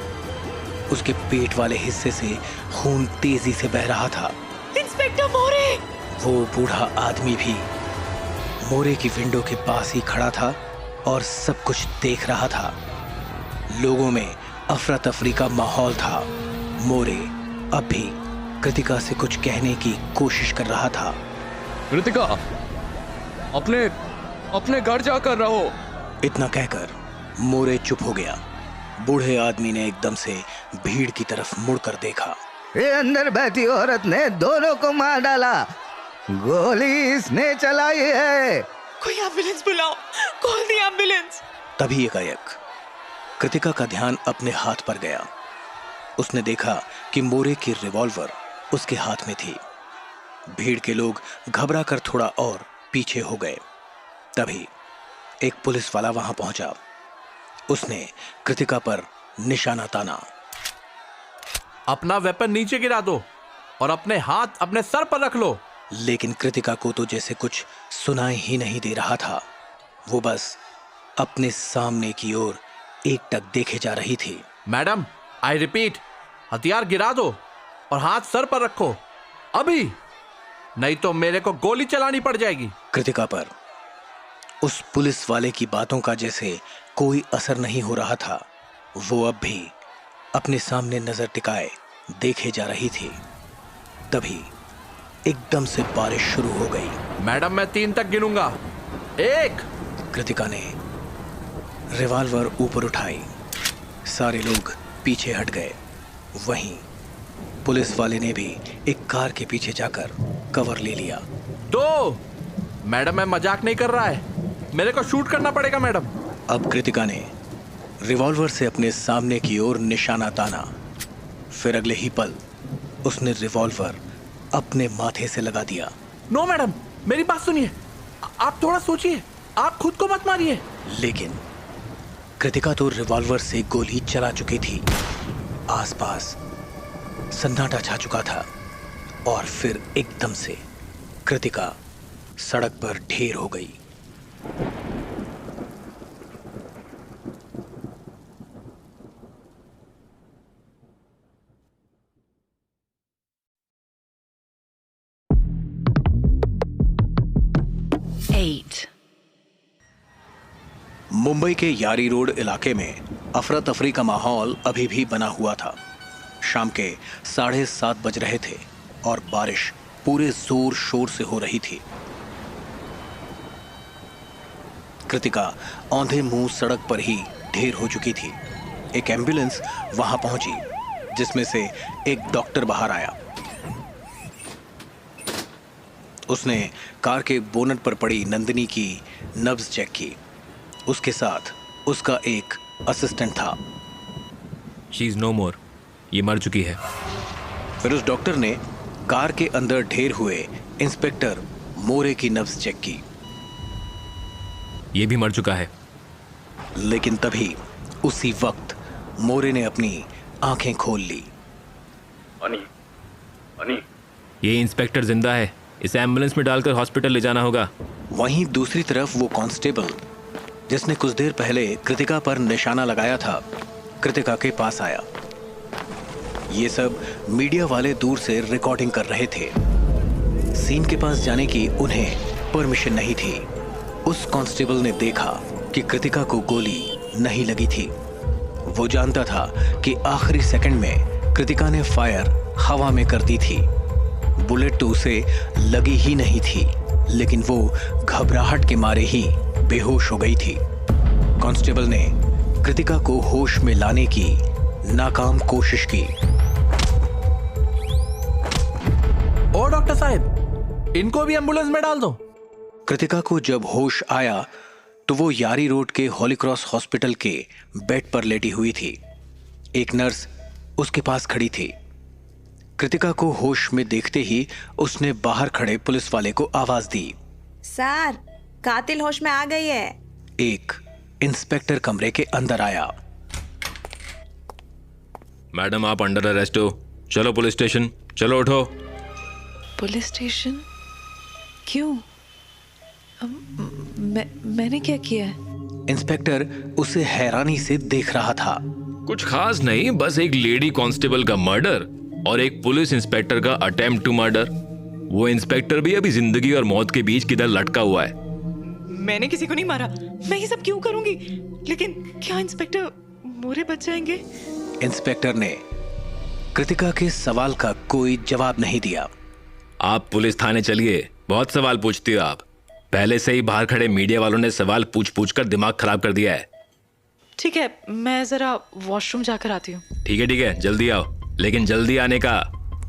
उसके पेट वाले हिस्से से खून तेजी से बह रहा था। इंस्पेक्टर मोरे! वो बूढ़ा आदमी भी मोरे की विंडो के पास ही खड़ा था और सब कुछ देख रहा था। लोगों में अफरा तफरी का माहौल था। मोरे अब भी कृतिका से कुछ कहने की कोशिश कर रहा था। कृतिका, अपने घर जाकर रहो। इतना कहकर मोरे चुप हो गया। बूढ़े आदमी ने एकदम से भीड़ की तरफ मुड़कर देखा। ये अंदर बैठी औरत ने दोनों को मार डाला। गोली इसने चलाई है। कोई एम्बुलेंस बुलाओ, कॉल दी एम्बुलेंस। तभी एकाएक कृतिका का ध्यान अपने हाथ पर गया। उसने देखा कि मोरे की रिवॉल्वर उसके हाथ में थी। भीड़ के लोग घबराकर थोड़ा और पीछे हो गए। तभी एक पुलिस वाला वहां पहुंचा। उसने कृतिका पर निशाना ताना। अपना वेपन नीचे गिरा दो और अपने हाथ अपने सर पर रख लो। लेकिन कृतिका को तो जैसे कुछ सुनाई ही नहीं दे रहा था। वो बस अपने सामने की ओर एकटक देखे जा रही थी। मैडम, आई रिपीट, हथियार गिरा दो और हाथ सर पर रखो अभी, नहीं तो मेरे को गोली चलानी पड़ जाएगी। कृतिका पर उस पुलिस वाले की बातों का जैसे कोई असर नहीं हो रहा था। वो अब भी अपने सामने नजर टिकाए देखे जा रही थी। तभी एकदम से बारिश शुरू हो गई। मैडम, मैं 3 तक गिनूंगा। 1। कृतिका ने रिवॉल्वर ऊपर उठाई। सारे लोग पीछे हट गए। वहीं पुलिस वाले ने भी एक कार के पीछे जाकर कवर ले लिया। 2। मैडम मैं मजाक नहीं कर रहा है, मेरे को शूट करना पड़ेगा मैडम। अब कृतिका ने रिवॉल्वर से अपने सामने की ओर निशाना ताना। फिर अगले ही पल उसने रिवॉल्वर अपने माथे से लगा दिया। नो मैडम, मेरी बात सुनिए, आप थोड़ा सोचिए, आप खुद को मत मारिए। लेकिन कृतिका तो रिवॉल्वर से गोली चला चुकी थी। आसपास सन्नाटा छा चुका था और फिर एकदम से कृतिका सड़क पर ढेर हो गई। मुंबई के यारी रोड इलाके में अफरा तफरी का माहौल अभी भी बना हुआ था। शाम के 7:30 बज रहे थे और बारिश पूरे जोर शोर से हो रही थी। कृतिका औंधे मुंह सड़क पर ही ढेर हो चुकी थी। एक एम्बुलेंस वहां पहुंची जिसमें से एक डॉक्टर बाहर आया। उसने कार के बोनट पर पड़ी नंदिनी की नब्ज चेक की। उसके साथ उसका एक असिस्टेंट था। शी इज नो मोर, ये मर चुकी है। फिर उस डॉक्टर ने कार के अंदर ढेर हुए इंस्पेक्टर मोरे की नब्ज चेक की। ये भी मर चुका है। लेकिन तभी उसी वक्त मोरे ने अपनी आंखें खोल ली। अनि, ये इंस्पेक्टर जिंदा है, इसे एम्बुलेंस में डालकर हॉस्पिटल ले जाना होगा। वहीं दूसरी तरफ वो कांस्टेबल जिसने कुछ देर पहले कृतिका पर निशाना लगाया था, कृतिका के पास आया। ये सब मीडिया वाले दूर से रिकॉर्डिंग कर रहे थे। सीन के पास जाने की उन्हें परमिशन नहीं थी। उस कांस्टेबल ने देखा कि कृतिका को गोली नहीं लगी थी। वो जानता था कि आखिरी सेकंड में कृतिका ने फायर हवा में कर दी थी। बुलेट तो उसे लगी ही नहीं थी, लेकिन वो घबराहट के मारे ही बेहोश हो गई थी। कांस्टेबल ने कृतिका को होश में लाने की नाकाम कोशिश की। ओ डॉक्टर साहब, इनको भी एम्बुलेंस में डाल दो। कृतिका को जब होश आया तो वो यारी रोड के हॉली क्रॉस हॉस्पिटल के बेड पर लेटी हुई थी। एक नर्स उसके पास खड़ी थी। कृतिका को होश में देखते ही उसने बाहर खड़े पुलिस वाले को आवाज दी। सर, कातिल होश में आ गई है। एक इंस्पेक्टर कमरे के अंदर आया। मैडम आप अंडर अरेस्ट हो, चलो पुलिस स्टेशन, चलो उठो। Police station? क्यों? मैंने क्या किया है? इंस्पेक्टर उसे हैरानी से देख रहा था। कुछ खास नहीं, बस एक लेडी कांस्टेबल का मर्डर और एक पुलिस इंस्पेक्टर का अटेम्प्ट टू मर्डर। वो इंस्पेक्टर भी अभी जिंदगी और मौत के बीच किधर लटका हुआ है। मैंने किसी को नहीं मारा, मैं ये सब क्यों करूंगी? लेकिन क्या इंस्पेक्टर मोरे बच जाएंगे? इंस्पेक्टर ने कृतिका के सवाल का कोई जवाब नहीं दिया। आप पुलिस थाने चलिए, बहुत सवाल पूछती हो आप। पहले से ही बाहर खड़े मीडिया वालों ने सवाल पूछ पूछ कर दिमाग खराब कर दिया है। ठीक है, मैं जरा वॉशरूम जाकर आती हूँ। ठीक है, जल्दी आओ, लेकिन जल्दी आने का।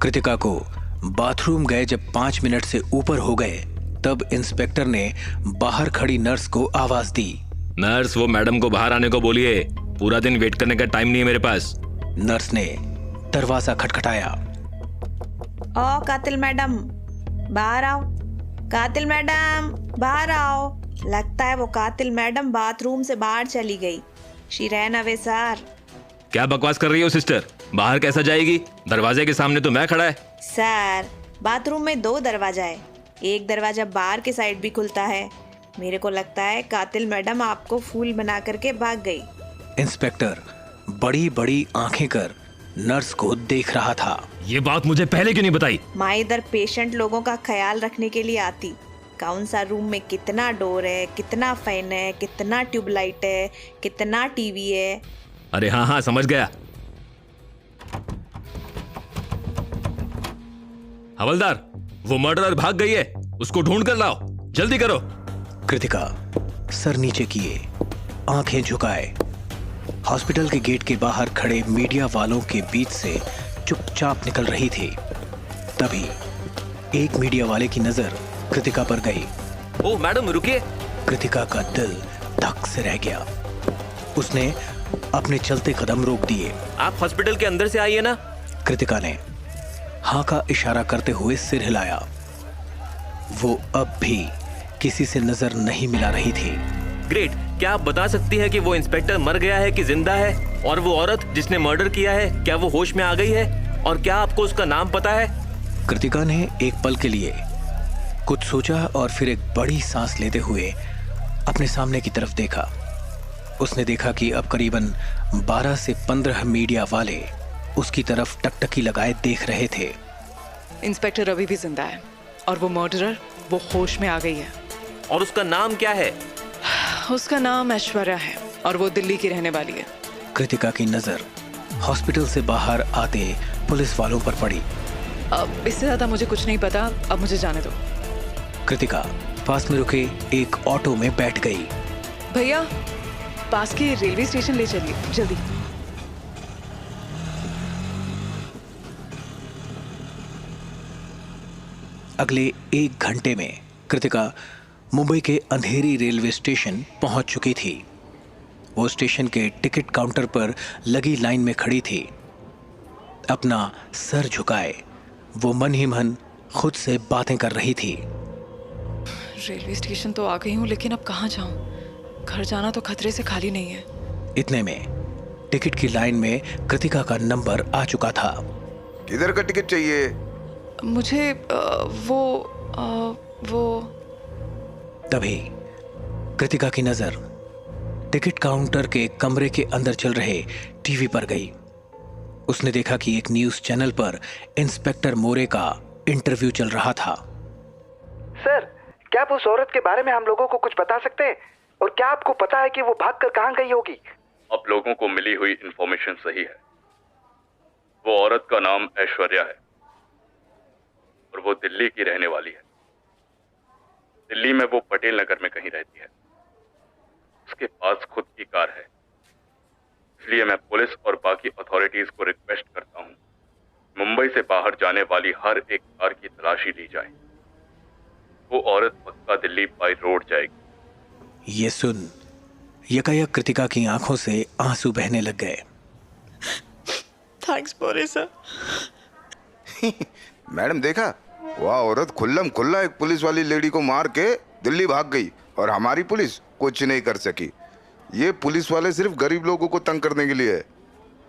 कृतिका को बाथरूम गए जब 5 मिनट से ऊपर हो गए, तब इंस्पेक्टर ने बाहर खड़ी नर्स को आवाज दी। नर्स, वो मैडम को बाहर आने को बोलिए, पूरा दिन वेट करने का टाइम नहीं है मेरे पास। नर्स ने दरवाजा खटखटाया। ओ कातिल मैडम, बाहर आओ। कातिल मैडम, बाहर आओ। लगता है वो कातिल मैडम बाथरूम से बाहर चली गई। She ran away sir. क्या बकवास कर रही हो सिस्टर? बाहर कैसा जाएगी? दरवाजे के सामने तो मैं खड़ा है। सर, बाथरूम में 2 दरवाजा है, एक दरवाजा बाहर के साइड भी खुलता है। मेरे को लगता है कातिल मैडम आपको फूल बना करके भाग गई। इंस्पेक्टर बड़ी बड़ी आंखें कर नर्स को देख रहा था। ये बात मुझे पहले क्यों नहीं बताई? माँ इधर पेशेंट लोगों का ख्याल रखने के लिए आती। कौन सा रूम में कितना डोर है, कितना फैन है, कितना ट्यूबलाइट है, कितना टीवी है। अरे हाँ, समझ गया। हवलदार, वो मर्डरर भाग गई है, उसको ढूंढ कर लाओ, जल्दी करो। कृतिका सर नीचे किए, आंखें झुकाए, हॉस्पिटल के गेट के बाहर खड़े मीडिया वालों के बीच से चुपचाप निकल रही थी। तभी एक मीडिया वाले की नजर कृतिका पर गई। ओह मैडम रुकिए। कृतिका का दिल धक से रह गया। उसने अपने चलते कदम रोक दिए। आप हॉस्पिटल के अंदर से आइए ना। कृतिका ने हाँ का इशारा करते हुए सिर हिलाया। वो अब भी किसी से नजर नहीं मिला रही थी। ग्रेट। क्या आप बता सकती हैं कि वो इंस्पेक्टर मर गया है कि जिंदा है? और वो औरत जिसने मर्डर किया है, क्या वो होश में आ गई है? और क्या आपको उसका नाम पता है? कृतिका ने एक पल के लिए कुछ सोचा और फिर एक बड़ी सांस लेते हुए अपने सामने की तरफ देखा। उसने देखा कि अब करीबन 12 से 15 मीडिया वाले उसकी तरफ टकटकी लगाए देख रहे थे। इंस्पेक्टर अभी भी जिंदा है और वो मर्डरर वो होश में आ गई है। और उसका नाम क्या है? उसका नाम ऐश्वर्या है और वो दिल्ली की रहने वाली है। कृतिका की नजर हॉस्पिटल से बाहर आते पुलिस वालों पर पड़ी। अब इससे ज्यादा मुझे कुछ नहीं पता, अब मुझे जाने दो। कृतिका पास में रुके एक ऑटो में बैठ गई। भैया पास के रेलवे स्टेशन ले चलिए जल्दी। अगले 1 घंटे में कृतिका मुंबई के अंधेरी रेलवे स्टेशन पहुंच चुकी थी। वो स्टेशन के टिकट काउंटर पर लगी लाइन में खड़ी थी। अपना सर झुकाए वो मन ही मन खुद से बातें कर रही थी। रेलवे स्टेशन तो आ गई हूँ, लेकिन अब कहाँ जाऊँ? घर जाना तो खतरे से खाली नहीं है। इतने में टिकट की लाइन में कृतिका का नंबर आ चुका था। किधर का टिकट चाहिए? मुझे वो तभी कृतिका की नजर टिकट काउंटर के कमरे के अंदर चल रहे टीवी पर गई। उसने देखा कि एक न्यूज चैनल पर इंस्पेक्टर मोरे का इंटरव्यू चल रहा था। सर, क्या आप उस औरत के बारे में हम लोगों को कुछ बता सकते हैं? और क्या आपको पता है कि वो भागकर कहां गई होगी? अब लोगों को मिली हुई इंफॉर्मेशन सही है। वो औरत का नाम ऐश्वर्या है और वो दिल्ली की रहने वाली है। दिल्ली में वो पटेल नगर में कहीं रहती है। उसके पास खुद की कार है। इसलिए मैं पुलिस और बाकी अथॉरिटीज को रिक्वेस्ट करता हूं, मुंबई से बाहर जाने वाली हर एक कार की तलाशी ली जाए। वो औरत पक्का दिल्ली बाय रोड जाएगी। ये सुन यकायक कृतिका की आंखों से आंसू बहने लग गए। थैंक्स मोरे सर। मैडम देखा, वह औरत खुल्लम खुल्ला एक पुलिस वाली लेडी को मार के दिल्ली भाग गई और हमारी पुलिस कुछ नहीं कर सकी। ये पुलिस वाले सिर्फ गरीब लोगों को तंग करने के लिए है।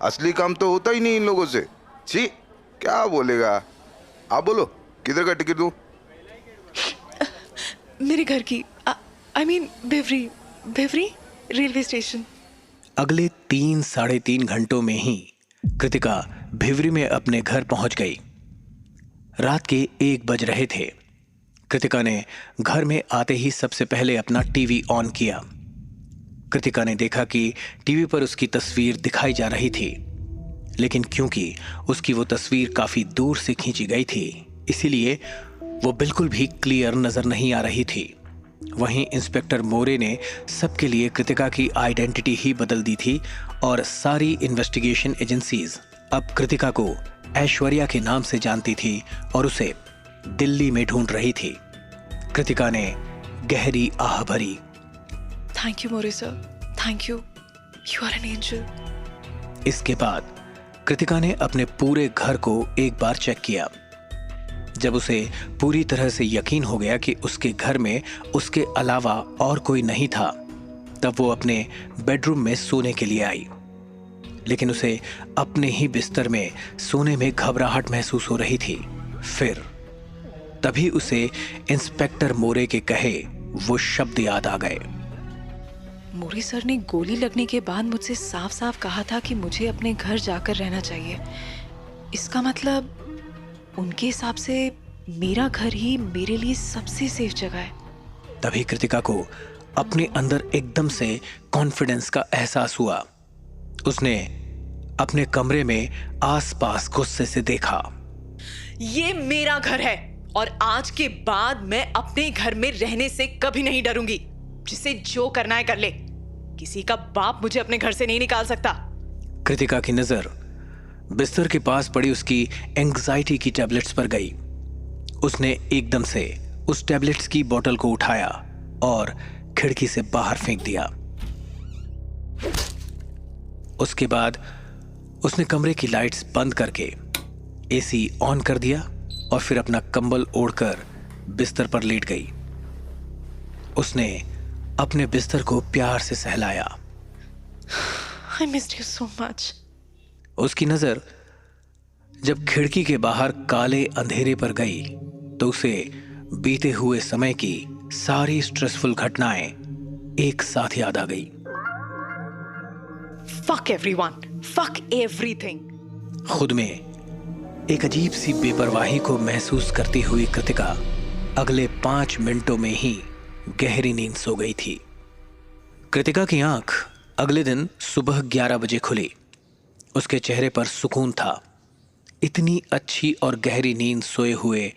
असली काम तो होता ही नहीं इन लोगों से। छी, क्या बोलेगा? आप बोलो, किधर का टिकट दूं? मेरे घर की I mean Bhivri railway station. अगले 3-3.5 घंटों में ही कृतिका भिवरी में अपने घर पहुंच गई। रात के 1 बज रहे थे। कृतिका ने घर में आते ही सबसे पहले अपना टीवी ऑन किया। कृतिका ने देखा कि टीवी पर उसकी तस्वीर दिखाई जा रही थी, लेकिन क्योंकि उसकी वो तस्वीर काफी दूर से खींची गई थी, इसीलिए वो बिल्कुल भी क्लियर नजर नहीं आ रही थी। वहीं इंस्पेक्टर मोरे ने सबके लिए कृतिका की आइडेंटिटी ही बदल दी थी और सारी इन्वेस्टिगेशन एजेंसीज अब कृतिका को ऐश्वर्या के नाम से जानती थी और उसे दिल्ली में ढूंढ रही थी। कृतिका ने गहरी आह भरी। Thank you more sir, thank you, you are an angel. इसके बाद कृतिका ने अपने पूरे घर को एक बार चेक किया। जब उसे पूरी तरह से यकीन हो गया कि उसके घर में उसके अलावा और कोई नहीं था, तब वो अपने बेडरूम में सोने के लिए आई। लेकिन उसे अपने ही बिस्तर में सोने में घबराहट महसूस हो रही थी। फिर तभी उसे इंस्पेक्टर मोरे के कहे वो शब्द याद आ गए। मोरे सर ने गोली लगने के बाद मुझसे साफ साफ कहा था कि मुझे अपने घर जाकर रहना चाहिए। इसका मतलब उनके हिसाब से मेरा घर ही मेरे लिए सबसे सेफ जगह है। तभी कृतिका को अपने अंदर एकदम से कॉन्फिडेंस का एहसास हुआ। उसने अपने कमरे में आसपास गुस्से से देखा। ये मेरा घर है और आज के बाद मैं अपने घर में रहने से कभी नहीं डरूंगी। जिसे जो करना है कर ले। किसी का बाप मुझे अपने घर से नहीं निकाल सकता। कृतिका की नजर बिस्तर के पास पड़ी उसकी एंग्जाइटी की टैबलेट्स पर गई। उसने एकदम से उस टैबलेट्स की बोतल को उठाया और खिड़की से बाहर फेंक दिया। उसके बाद उसने कमरे की लाइट्स बंद करके एसी ऑन कर दिया और फिर अपना कंबल ओढ़कर बिस्तर पर लेट गई। उसने अपने बिस्तर को प्यार से सहलाया। I missed you so much. उसकी नजर जब खिड़की के बाहर काले अंधेरे पर गई तो उसे बीते हुए समय की सारी स्ट्रेसफुल घटनाएं एक साथ याद आ गई। Fuck everyone. Fuck everything. खुद में एक अजीब सी बेपरवाही को महसूस करती हुई कृतिका अगले 5 मिनटों में ही गहरी नींद सो गई थी। कृतिका की आंख अगले दिन सुबह 11 बजे खुली। उसके चेहरे पर सुकून था। इतनी अच्छी और गहरी नींद सोए हुए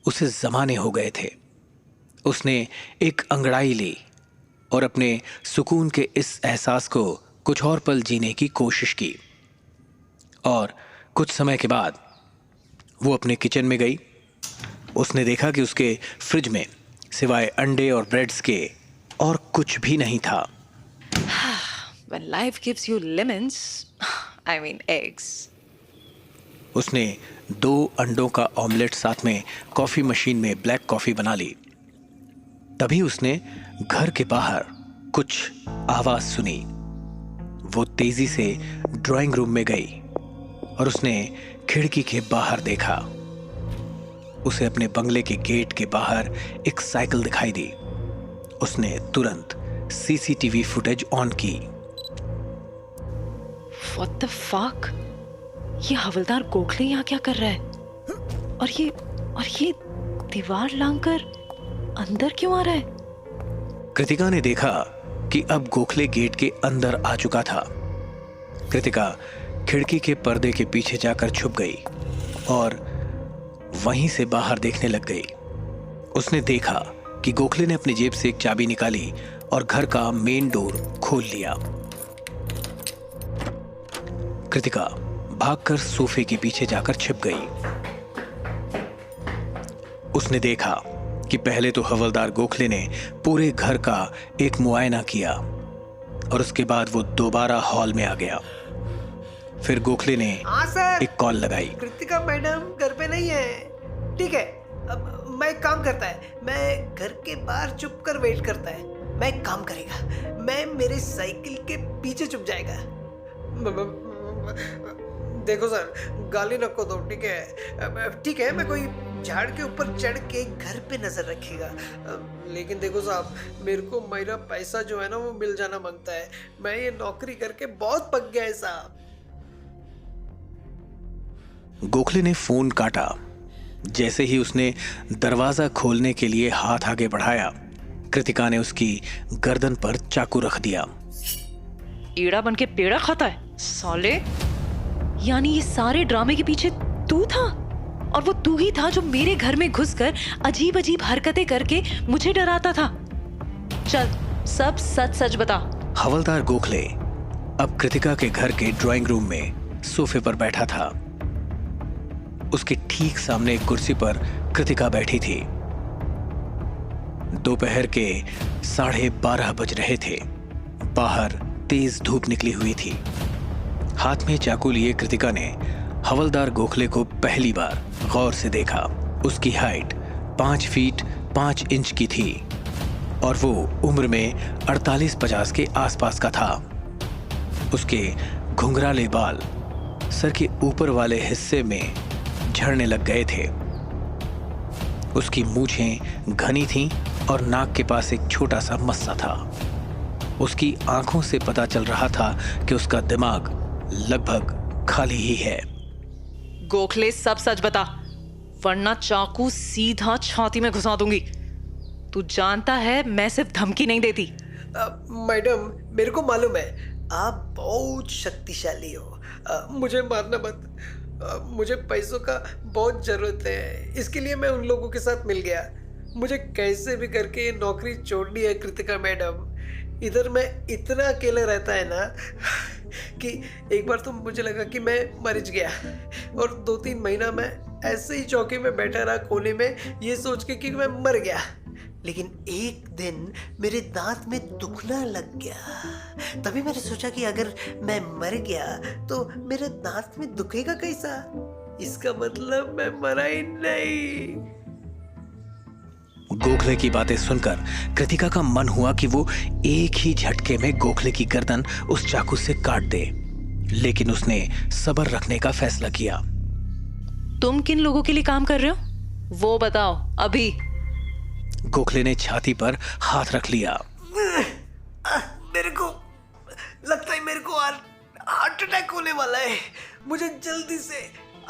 उसे जमाने हो गए थे। उसने एक अंगड़ाई ली और अपने सुकून के इस एहसास को कुछ और पल जीने की कोशिश की। और कुछ समय के बाद वो अपने किचन में गई। उसने देखा कि उसके फ्रिज में सिवाय अंडे और ब्रेड्स के और कुछ भी नहीं था। When life gives you lemons, I mean eggs. उसने 2 अंडों का ऑमलेट साथ में कॉफी मशीन में ब्लैक कॉफी बना ली। तभी उसने घर के बाहर कुछ आवाज सुनी। वो तेजी से ड्राइंग रूम में गई और उसने खिड़की के बाहर देखा। उसे अपने बंगले के गेट के बाहर एक साइकिल दिखाई दी। उसने तुरंत सीसीटीवी फुटेज ऑन की। What the fuck? ये हवलदार गोखले यहाँ क्या कर रहा है? और ये दीवार लांघकर अंदर क्यों आ रहा है? कृतिका ने देखा कि अब गोखले गेट के अंदर आ चुका था। कृतिका खिड़की के पर्दे के पीछे जाकर छुप गई और वहीं से बाहर देखने लग गई। उसने देखा कि गोखले ने अपनी जेब से एक चाबी निकाली और घर का मेन डोर खोल लिया। कृतिका भागकर सोफे के पीछे जाकर छिप गई। उसने देखा कि पहले तो हवलदार गोखले ने पूरे घर का एक मुआयना किया और उसके बाद वो दोबारा हॉल में आ गया। फिर गोखले ने एक कॉल लगाई। कृतिका मैडम घर पे नहीं है। ठीक है, अब मैं एक काम करता है, मैं घर के बाहर चुप कर वेट करता है। मैं एक काम करेगा, मैं मेरे साइकिल के पीछे छुप जाएगा। देखो सर, गाली नको दो, ठीक है? ठीक है, मैं कोई झाड़ के ऊपर चढ़ के घर पे नजर रखेगा। लेकिन देखो साहब, मेरे को मेरा पैसा जो है ना वो मिल जाना मांगता है। मैं ये नौकरी करके बहुत पक गया है साहब। गोखले ने फोन काटा। जैसे ही उसने दरवाजा खोलने के लिए हाथ आगे बढ़ाया, कृतिका ने उसकी गर्दन पर चाकू रख दिया। ईड़ा बन के पेड़ा खाता है साले। यानी ये सारे ड्रामे के पीछे तू था, और वो तू ही था जो मेरे घर में घुसकर अजीब अजीब हरकतें करके मुझे डराता था। चल सब सच सच बता। हवलदार गोखले अब कृतिका के घर के ड्राइंग रूम में सोफे पर बैठा था। उसके ठीक सामने एक कुर्सी पर कृतिका बैठी थी। दोपहर के 12:30 बज रहे थे। बाहर तेज धूप निकली हुई थी। हाथ में चाकू लिए कृतिका ने हवलदार गोखले को पहली बार गौर से देखा। उसकी हाइट 5 फीट 5 इंच की थी और वो उम्र में 48-50 के आसपास का था। उसके घुंघराले बाल सर के ऊपर वाले हिस्से में झड़ने लग गए थे। उसकी मूछें घनी थीं और नाक के पास एक छोटा सा मस्सा था। उसकी आंखों से पता चल रहा था कि उसका दिमाग लगभग खाली ही है। गोखले सब सच बता, वरना चाकू सीधा छाती में घुसा दूंगी। तू जानता है मैं सिर्फ धमकी नहीं देती। मैडम, मेरे को मालूम है आप बहुत शक्तिशाली हो। मुझे मारना मत। मुझे पैसों का बहुत जरूरत है, इसके लिए मैं उन लोगों के साथ मिल गया। मुझे कैसे भी करके ये नौकरी छोड़नी है कृतिका मैडम। इधर मैं इतना अकेला रहता है ना कि एक बार तो मुझे लगा कि मैं मर गया, और 2-3 महीना मैं ऐसे ही चौकी में बैठा रहा कोने में, ये सोच के कि मैं मर गया। लेकिन एक दिन मेरे दांत में दुखना लग गया। तभी मैंने सोचा कि अगर मैं मर गया तो मेरे दांत में दुखेगा कैसा? इसका मतलब मैं मरा ही नहीं। गोखले की बातें सुनकर कृतिका का मन हुआ कि वो एक ही झटके में गोखले की गर्दन उस चाकू से काट दे, लेकिन उसने सब्र रखने का फैसला किया। तुम किन लोगों के लिए काम कर रहे हो वो बताओ अभी। गोखले ने छाती पर हाथ रख लिया। मेरे को लगता है मेरे को हार्ट अटैक होने वाला है। मुझे जल्दी से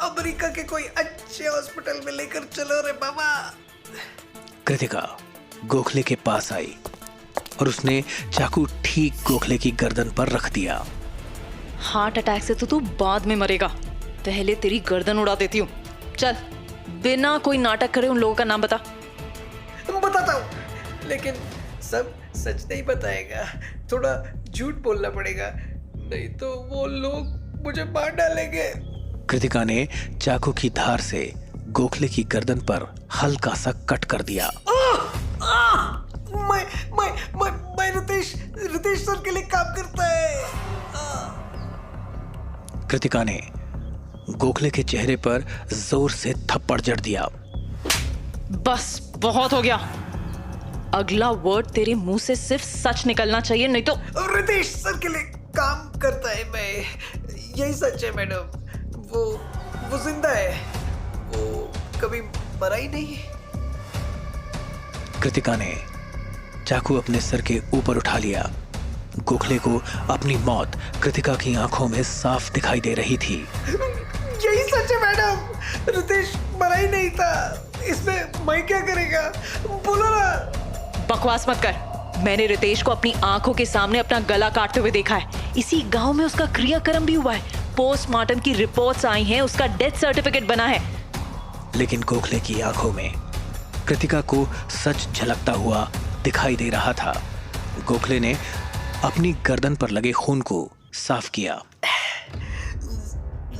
अमेरिका के कोई अच्छे हॉस्पिटल में लेकर चलो रे बाबा। कृतिका गोखले के पास आई और उसने चाकू ठीक गोखले की गर्दन पर रख दिया। हार्ट अटैक से तो तू बाद में मरेगा, पहले तेरी गर्दन उड़ा देती हूँ। चल बिना कोई नाटक करे उन लोगों का नाम बता। बताता हूँ, लेकिन सब सच नहीं बताएगा, थोड़ा झूठ बोलना पड़ेगा, नहीं तो वो लोग मुझे मार डालेंगे। कृतिका ने चाकू की धार से गोखले की गर्दन पर हल्का सा कट कर दिया। मैं रितेश सर के लिए काम करता है। कृतिका ने गोखले के चेहरे पर जोर से थप्पड़ जड़ दिया। बस बहुत हो गया, अगला वर्ड तेरे मुंह से सिर्फ सच निकलना चाहिए, नहीं तो। रितेश सर के लिए काम करता है मैं, यही सच है मैडम। वो जिंदा है, वो कभी मरा ही नहीं। कृतिका ने चाकू अपने सर के ऊपर उठा लिया। गोखले को अपनी मौत कृतिका की आंखों में साफ दिखाई दे रही थी। यही सच है मैडम, रितेश मरा ही नहीं था, इसमें मैं क्या करेगा, बोलो ना। बकवास मत कर, मैंने रितेश को अपनी आंखों के सामने अपना गला काटते हुए देखा है। इसी गांव में उसका क्रियाक्रम भी हुआ है, पोस्टमार्टम की रिपोर्ट्स आई हैं, उसका डेथ सर्टिफिकेट बना है। लेकिन गोखले की आंखों में कृतिका को सच झलकता हुआ दिखाई दे रहा था। गोखले ने अपनी गर्दन पर लगे खून को साफ किया।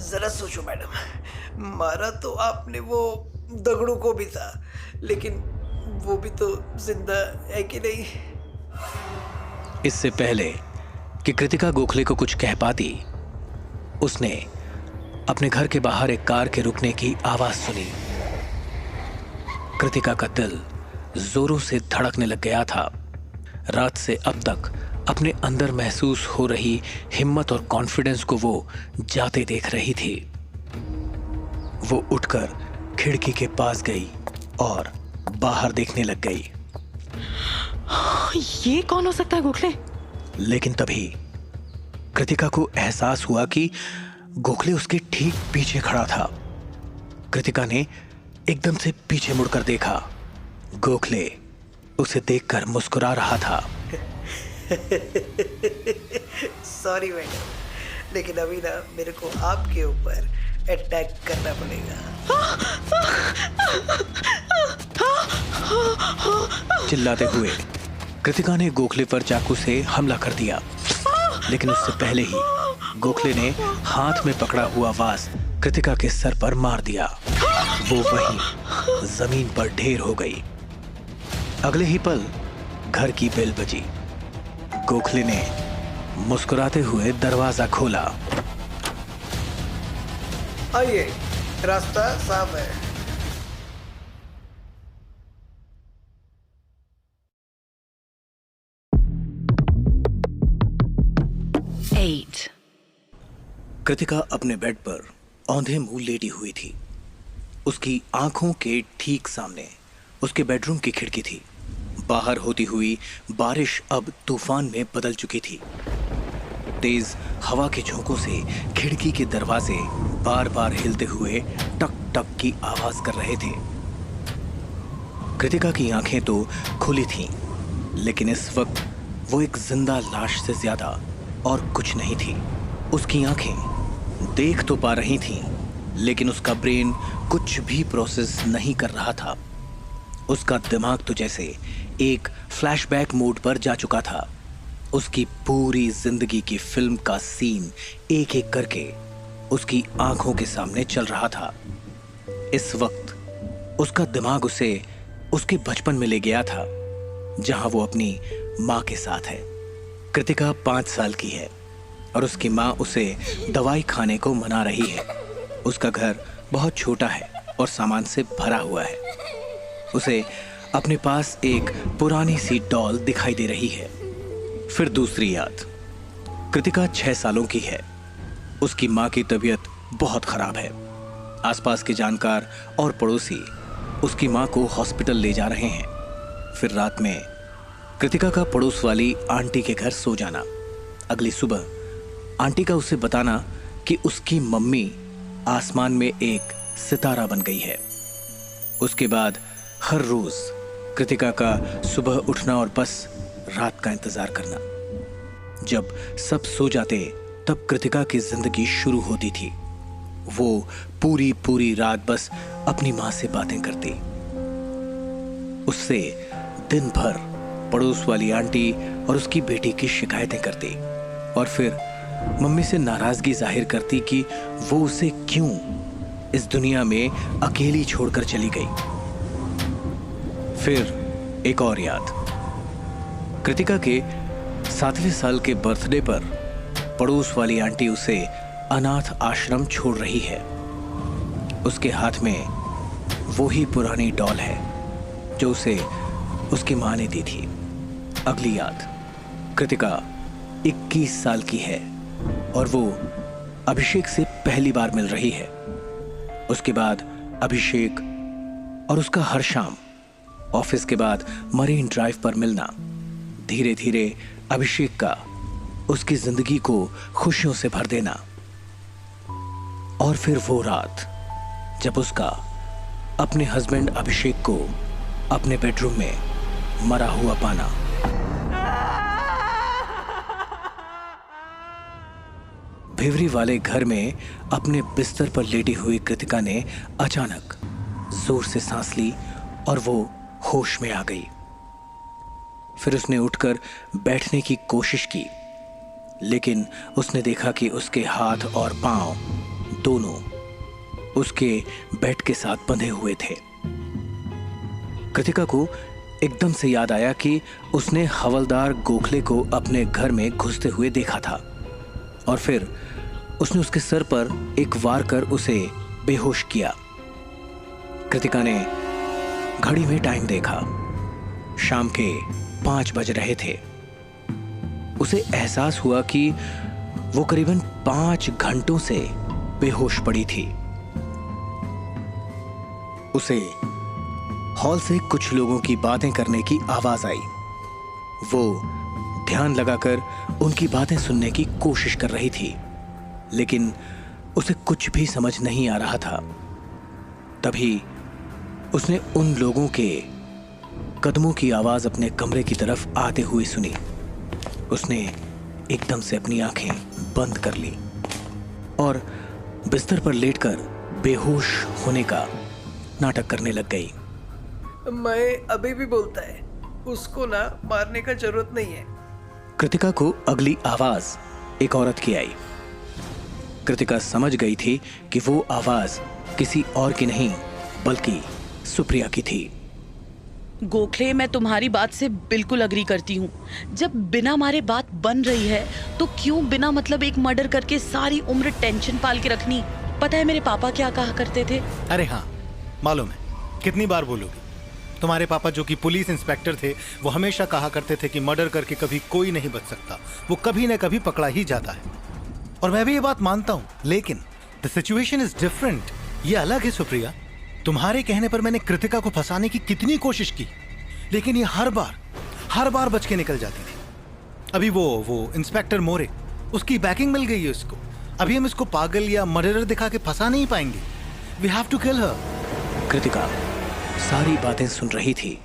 जरा सोचो मैडम, मारा तो आपने वो दगड़ू को भी था, लेकिन वो भी तो जिंदा है कि नहीं? इससे पहले कि कृतिका गोखले को कुछ कह पाती, उसने अपने घर के बाहर एक कार के रुकने की आवाज सुनी। कृतिका का दिल जोरों से धड़कने लग गया था। रात से अब तक अपने अंदर महसूस हो रही हिम्मत और कॉन्फिडेंस को वो जाते देख रही थी। वो उठकर खिड़की के पास गई और बाहर देखने लग गई। ये कौन हो सकता है गोखले? लेकिन तभी कृतिका को एहसास हुआ कि गोखले उसके ठीक पीछे खड़ा था। कृतिका ने एकदम से पीछे मुड़कर देखा। गोखले उसे देखकर मुस्कुरा रहा था। सॉरी मैडम, लेकिन अभी ना मेरे को आपके ऊपर अटैक करना पड़ेगा। चिल्लाते हुए कृतिका ने गोखले पर चाकू से हमला कर दिया, लेकिन उससे पहले ही गोखले ने हाथ में पकड़ा हुआ वास कृतिका के सर पर मार दिया। वो वहीं जमीन पर ढेर हो गई। अगले ही पल घर की बेल बजी। गोखले ने मुस्कुराते हुए दरवाजा खोला। आइए, रास्ता साफ है। कृतिका अपने बेड पर औंधे मुंह लेटी हुई थी। उसकी आंखों के ठीक सामने उसके बेडरूम की खिड़की थी। बाहर होती हुई बारिश अब तूफान में बदल चुकी थी। तेज हवा के झोंकों से खिड़की के दरवाजे बार बार हिलते हुए टक टक की आवाज कर रहे थे। कृतिका की आंखें तो खुली थीं, लेकिन इस वक्त वो एक जिंदा लाश से ज्यादा और कुछ नहीं थी। उसकी आंखें देख तो पा रही थीं, लेकिन उसका ब्रेन कुछ भी प्रोसेस नहीं कर रहा था। उसका दिमाग तो जैसे एक फ्लैशबैक मोड पर जा चुका था। उसकी पूरी जिंदगी की फिल्म का सीन एक एक करके उसकी आंखों के सामने चल रहा था। इस वक्त उसका दिमाग उसे उसके बचपन में ले गया था, जहां वो अपनी माँ के साथ है। कृतिका 5 साल की है और उसकी माँ उसे दवाई खाने को मना रही है। उसका घर बहुत छोटा है और सामान से भरा हुआ है। उसे अपने पास एक पुरानी सी डॉल दिखाई दे रही है। फिर दूसरी याद, कृतिका 6 सालों की है। उसकी माँ की तबीयत बहुत खराब है। आसपास के जानकार और पड़ोसी उसकी माँ को हॉस्पिटल ले जा रहे हैं। फिर रात में कृतिका का पड़ोस वाली आंटी के घर सो जाना। अगली सुबह आंटी का उसे बताना कि उसकी मम्मी आसमान में एक सितारा बन गई है। उसके बाद हर रोज कृतिका का सुबह उठना और बस रात का इंतजार करना। जब सब सो जाते तब कृतिका की जिंदगी शुरू होती थी। वो पूरी रात बस अपनी माँ से बातें करती। उससे दिन भर पड़ोस वाली आंटी और उसकी बेटी की शिकायतें करती और फिर मम्मी से नाराजगी जाहिर करती कि वो उसे क्यों इस दुनिया में अकेली छोड़कर चली गई। फिर एक और याद, कृतिका के 7वें साल के बर्थडे पर पड़ोस वाली आंटी उसे अनाथ आश्रम छोड़ रही है। उसके हाथ में वो ही पुरानी डॉल है जो उसे उसकी माँ ने दी थी। अगली याद, कृतिका 21 साल की है और वो अभिषेक से पहली बार मिल रही है। उसके बाद अभिषेक और उसका हर शाम ऑफिस के बाद मरीन ड्राइव पर मिलना धीरे धीरे अभिषेक का उसकी जिंदगी को खुशियों से भर देना। और फिर वो रात जब उसका अपने हस्बैंड अभिषेक को अपने बेडरूम में मरा हुआ पाना। भिवरी वाले घर में अपने बिस्तर पर लेटी हुई कृतिका ने अचानक जोर से सांस ली और वो होश में आ गई। फिर उसने उठकर बैठने की कोशिश की, लेकिन उसने देखा कि उसके हाथ और पांव दोनों उसके बेड के साथ बंधे हुए थे। कृतिका को एकदम से याद आया कि उसने हवलदार गोखले को अपने घर में घुसते हुए देखा था और फिर उसने उसके सर पर एक वार कर उसे बेहोश किया। कृतिका ने घड़ी में टाइम देखा। शाम के 5 बज रहे थे। उसे एहसास हुआ कि वो करीबन 5 घंटों से बेहोश पड़ी थी। उसे हॉल से कुछ लोगों की बातें करने की आवाज आई। वो ध्यान लगाकर उनकी बातें सुनने की कोशिश कर रही थी, लेकिन उसे कुछ भी समझ नहीं आ रहा था। तभी उसने उन लोगों के कदमों की आवाज अपने कमरे की तरफ आते हुए सुनी। उसने एकदम से अपनी आंखें बंद कर ली और बिस्तर पर लेटकर बेहोश होने का नाटक करने लग गई। मैं अभी भी बोलता है, उसको ना मारने का जरूरत नहीं है। कृतिका को अगली आवाज एक औरत की आई। कृतिका समझ गई थी कि वो आवाज किसी और की नहीं बल्कि सुप्रिया की थी। गोखले, मैं तुम्हारी बात से बिल्कुल अग्री करती हूँ। जब बिना मारे बात बन रही है तो क्यों बिना मतलब एक मर्डर करके सारी उम्र टेंशन पाल के रखनी। पता है मेरे पापा क्या कहा करते थे? अरे हाँ, मालूम है, कितनी बार बोलोगी। तुम्हारे पापा जो कि पुलिस इंस्पेक्टर थे, वो हमेशा कहा करते थे कि मर्डर करके कभी कोई नहीं बच सकता, वो कभी न कभी पकड़ा ही जाता है। और मैं भी ये बात मानता हूँ, लेकिन द सिचुएशन इज डिफरेंट। ये अलग है सुप्रिया। तुम्हारे कहने पर मैंने कृतिका को फंसाने की कितनी कोशिश की, लेकिन ये हर बार बच के निकल जाती थी। अभी वो इंस्पेक्टर मोरे, उसकी बैकिंग मिल गई है उसको। अभी हम इसको पागल या मर्डरर दिखा के फंसा नहीं पाएंगे। वी हैव टू किल हर। कृतिका सारी बातें सुन रही थी।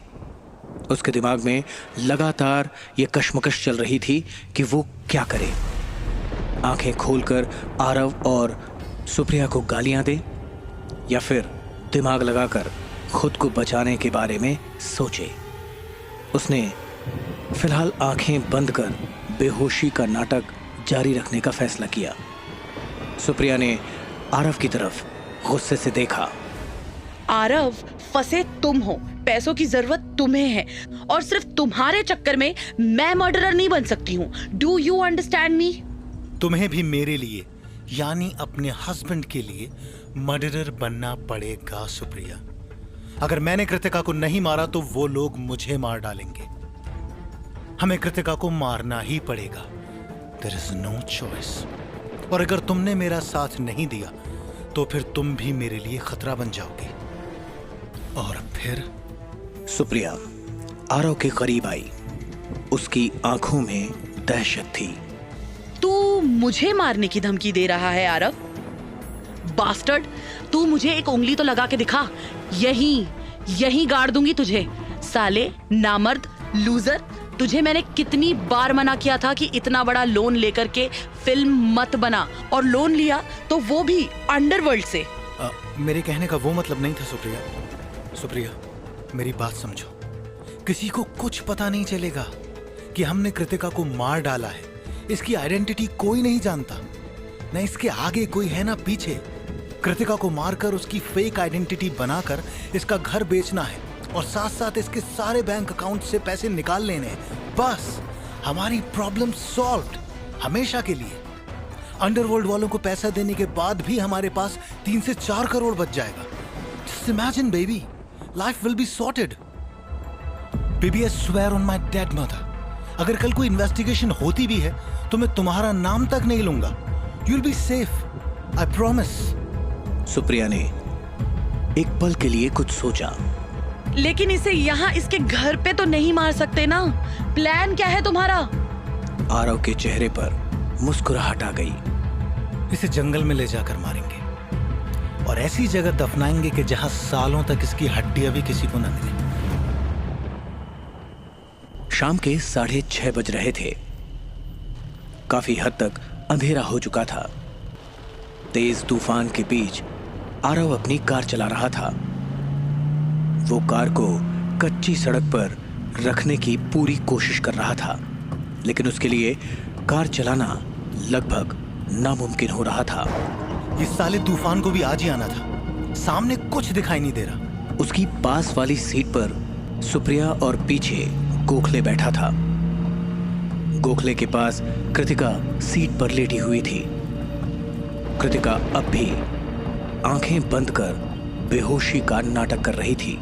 उसके दिमाग में लगातार ये कश्मकश चल रही थी कि वो क्या करे। आंखें खोलकर आरव और सुप्रिया को गालियां दे या फिर दिमाग लगाकर खुद को बचाने के बारे में सोचे। उसने फिलहाल आंखें बंद कर बेहोशी का नाटक जारी रखने का फैसला किया। सुप्रिया ने आरव की तरफ गुस्से से देखा आरव, फंसे तुम हो, पैसों की जरूरत तुम्हें है और सिर्फ तुम्हारे चक्कर में मैं मर्डरर नहीं बन सकती हूँ। Do you understand me? तुम्हें भी मेरे लिए यानी अपने हस्बैंड के लिए मर्डरर बनना पड़ेगा सुप्रिया। अगर मैंने कृतिका को नहीं मारा तो वो लोग मुझे मार डालेंगे। हमें कृतिका को मारना ही पड़ेगा। There is no choice। और अगर तुमने मेरा साथ नहीं दिया तो फिर तुम भी मेरे लिए खतरा बन जाओगे। और फिर सुप्रिया आरव के करीब आई। उसकी आंखों में दहशत थी। तू मुझे मारने की धमकी दे रहा है आरव? बास्टर्ड, तू मुझे एक उंगली तो लगा के दिखा। यहीं गाड़ दूंगी तुझे। साले नामर्द, लूजर, तुझे मैंने कितनी बार मना किया था कि इतना बड़ा लोन लेकर के फिल्म मत बना, और लोन लिया तो वो भी अंडरवर्ल्ड से। मेरे कहने का वो मतलब नहीं था सुप्रिया। सुप्रिया, मेरी बात समझो। किसी को कुछ पता नहीं चलेगा कि हमने कृतिका को मार डाला है। इसकी आइडेंटिटी कोई नहीं जानता, न इसके आगे कोई है ना पीछे। कृतिका को मारकर उसकी फेक आइडेंटिटी बनाकर इसका घर बेचना है और साथ साथ इसके सारे बैंक अकाउंट से पैसे निकाल लेने हैं। बस हमारी प्रॉब्लम सॉल्व्ड हमेशा के लिए। अंडरवर्ल्ड वालों को पैसा देने के बाद भी हमारे पास 3 से 4 करोड़ बच जाएगा। Just imagine baby, life will be sorted. Baby, I swear on my dead mother, अगर कल कोई इन्वेस्टिगेशन होती भी है तो मैं तुम्हारा नाम तक नहीं लूंगा। You will be safe, I promise. Supriya ने एक पल के लिए कुछ सोचा। लेकिन इसे यहाँ इसके घर पे तो नहीं मार सकते ना? प्लान क्या है तुम्हारा? आरव के चेहरे पर मुस्कुराहट आ गई। इसे जंगल में ले जाकर मारेंगे और ऐसी जगह दफनाएंगे कि जहां सालों तक इसकी हड्डियां भी किसी को न मिले। शाम के 6:30 बज रहे थे। काफी हद तक अंधेरा हो चुका था। तेज तूफान के बीच आरव अपनी कार चला रहा था। वो कार को कच्ची सड़क पर रखने की पूरी कोशिश कर रहा था, लेकिन उसके लिए कार चलाना लगभग नामुमकिन हो रहा था। इस साले तूफान को भी आज ही आना था। सामने कुछ दिखाई नहीं दे रहा। उसकी पास वाली सीट पर सुप्रिया और पीछे गोखले बैठा था। गोखले के पास कृतिका सीट पर लेटी हुई थी। कृतिका अब भी आंखें बंद कर बेहोशी का नाटक कर रही थी।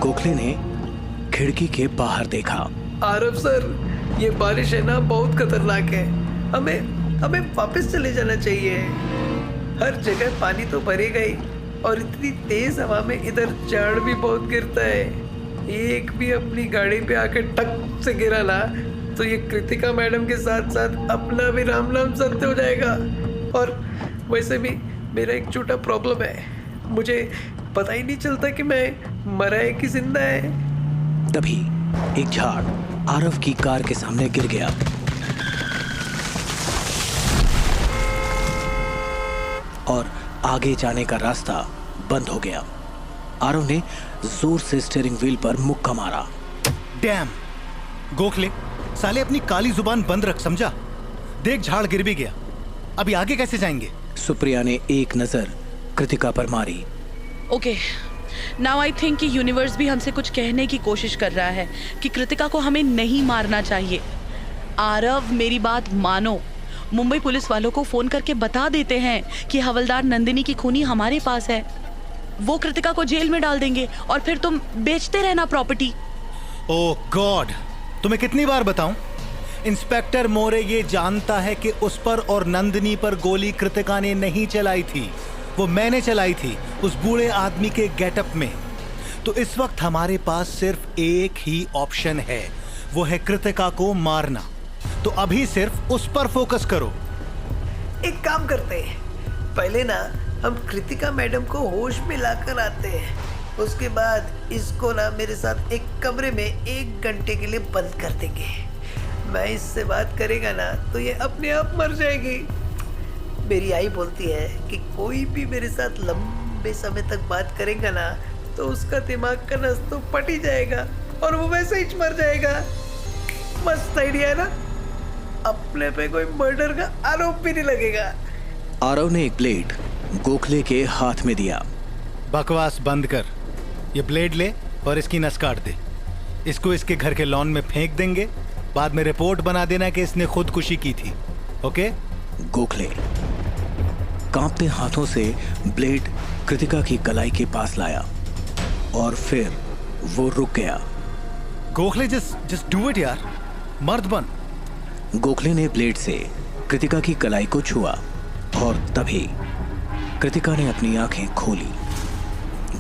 गोखले ने खिड़की के बाहर देखा। आरव सर, ये बारिश है ना, बहुत खतरनाक है। हमें वापस चले जाना चाहिए। हर जगह पानी तो भरेगा ही, और इतनी तेज हवा में इधर झाड़ भी बहुत गिरता है। एक भी अपनी गाड़ी पे आके टक से गिरा ना तो ये कृतिका मैडम के साथ साथ अपना भी राम नाम सत्य हो जाएगा। और वैसे भी मेरा एक छोटा प्रॉब्लम है, मुझे पता ही नहीं चलता कि मैं मरा है कि जिंदा है। तभी एक झाड़ आरव की कार के सामने गिर गया। और आगे जाने का रास्ता बंद हो गया। आरव ने जोर से स्टीयरिंग व्हील पर मुक्का मारा। डैम! गोखले, साले अपनी काली जुबान बंद रख, समझा? देख, झाड़ गिर भी गया। अभी आगे कैसे जाएंगे? सुप्रिया ने एक नजर कृतिका पर मारी। ओके, नाउ आई थिंक कि यूनिवर्स भी हमसे कुछ कहने की कोशिश कर रहा है कि कृतिका को हमें नहीं मारना चाहिए। आरव, मेरी बात मानो। मुंबई पुलिस वालों को फोन करके बता देते हैं कि हवलदार नंदिनी की खूनी हमारे पास है। वो कृतिका को जेल में डाल देंगे और फिर तुम बेचते रहना प्रॉपर्टी। ओह गॉड, तुम्हें कितनी बार बताऊं? इंस्पेक्टर मोरे ये जानता है कि उस पर और नंदिनी पर गोली कृतिका ने नहीं चलाई थी, वो मैंने चलाई थी उस बूढ़े आदमी के गेटअप में। तो इस वक्त हमारे पास सिर्फ एक ही ऑप्शन है, वो है कृतिका को मारना। तो अभी सिर्फ उस पर फोकस करो। एक काम करते हैं, पहले ना हम कृतिका मैडम को होश में लाकर आते हैं, उसके बाद इसको ना मेरे साथ एक कमरे में 1 घंटे के लिए बंद कर देंगे। मैं इससे बात करेगा ना तो ये अपने आप मर जाएगी। मेरी आई बोलती है कि कोई भी मेरे साथ लंबे समय तक बात करेगा ना तो उसका दिमाग का नस तो पट ही जाएगा और वो वैसे ही मर जाएगा। मस्त आइडिया है ना? अपने पे कोई मर्डर का आरोप भी नहीं लगेगा। आरव ने एक प्लेट गोखले के हाथ में दिया। बकवास बंद कर। ये ब्लेड ले और इसकी नस काट दे। इसको इसके घर के लॉन में फेंक देंगे। बाद में रिपोर्ट बना देना कि इसने खुदकुशी की थी। ओके? गोखले कांपते हाथों से ब्लेड कृतिका की कलाई के पास लाया और फिर वो रुक गया। गोखले जस्ट डू इट यार, मर्द बन। गोखले ने ब्लेड से कृतिका की कलाई को छुआ और तभी कृतिका ने अपनी आंखें खोली।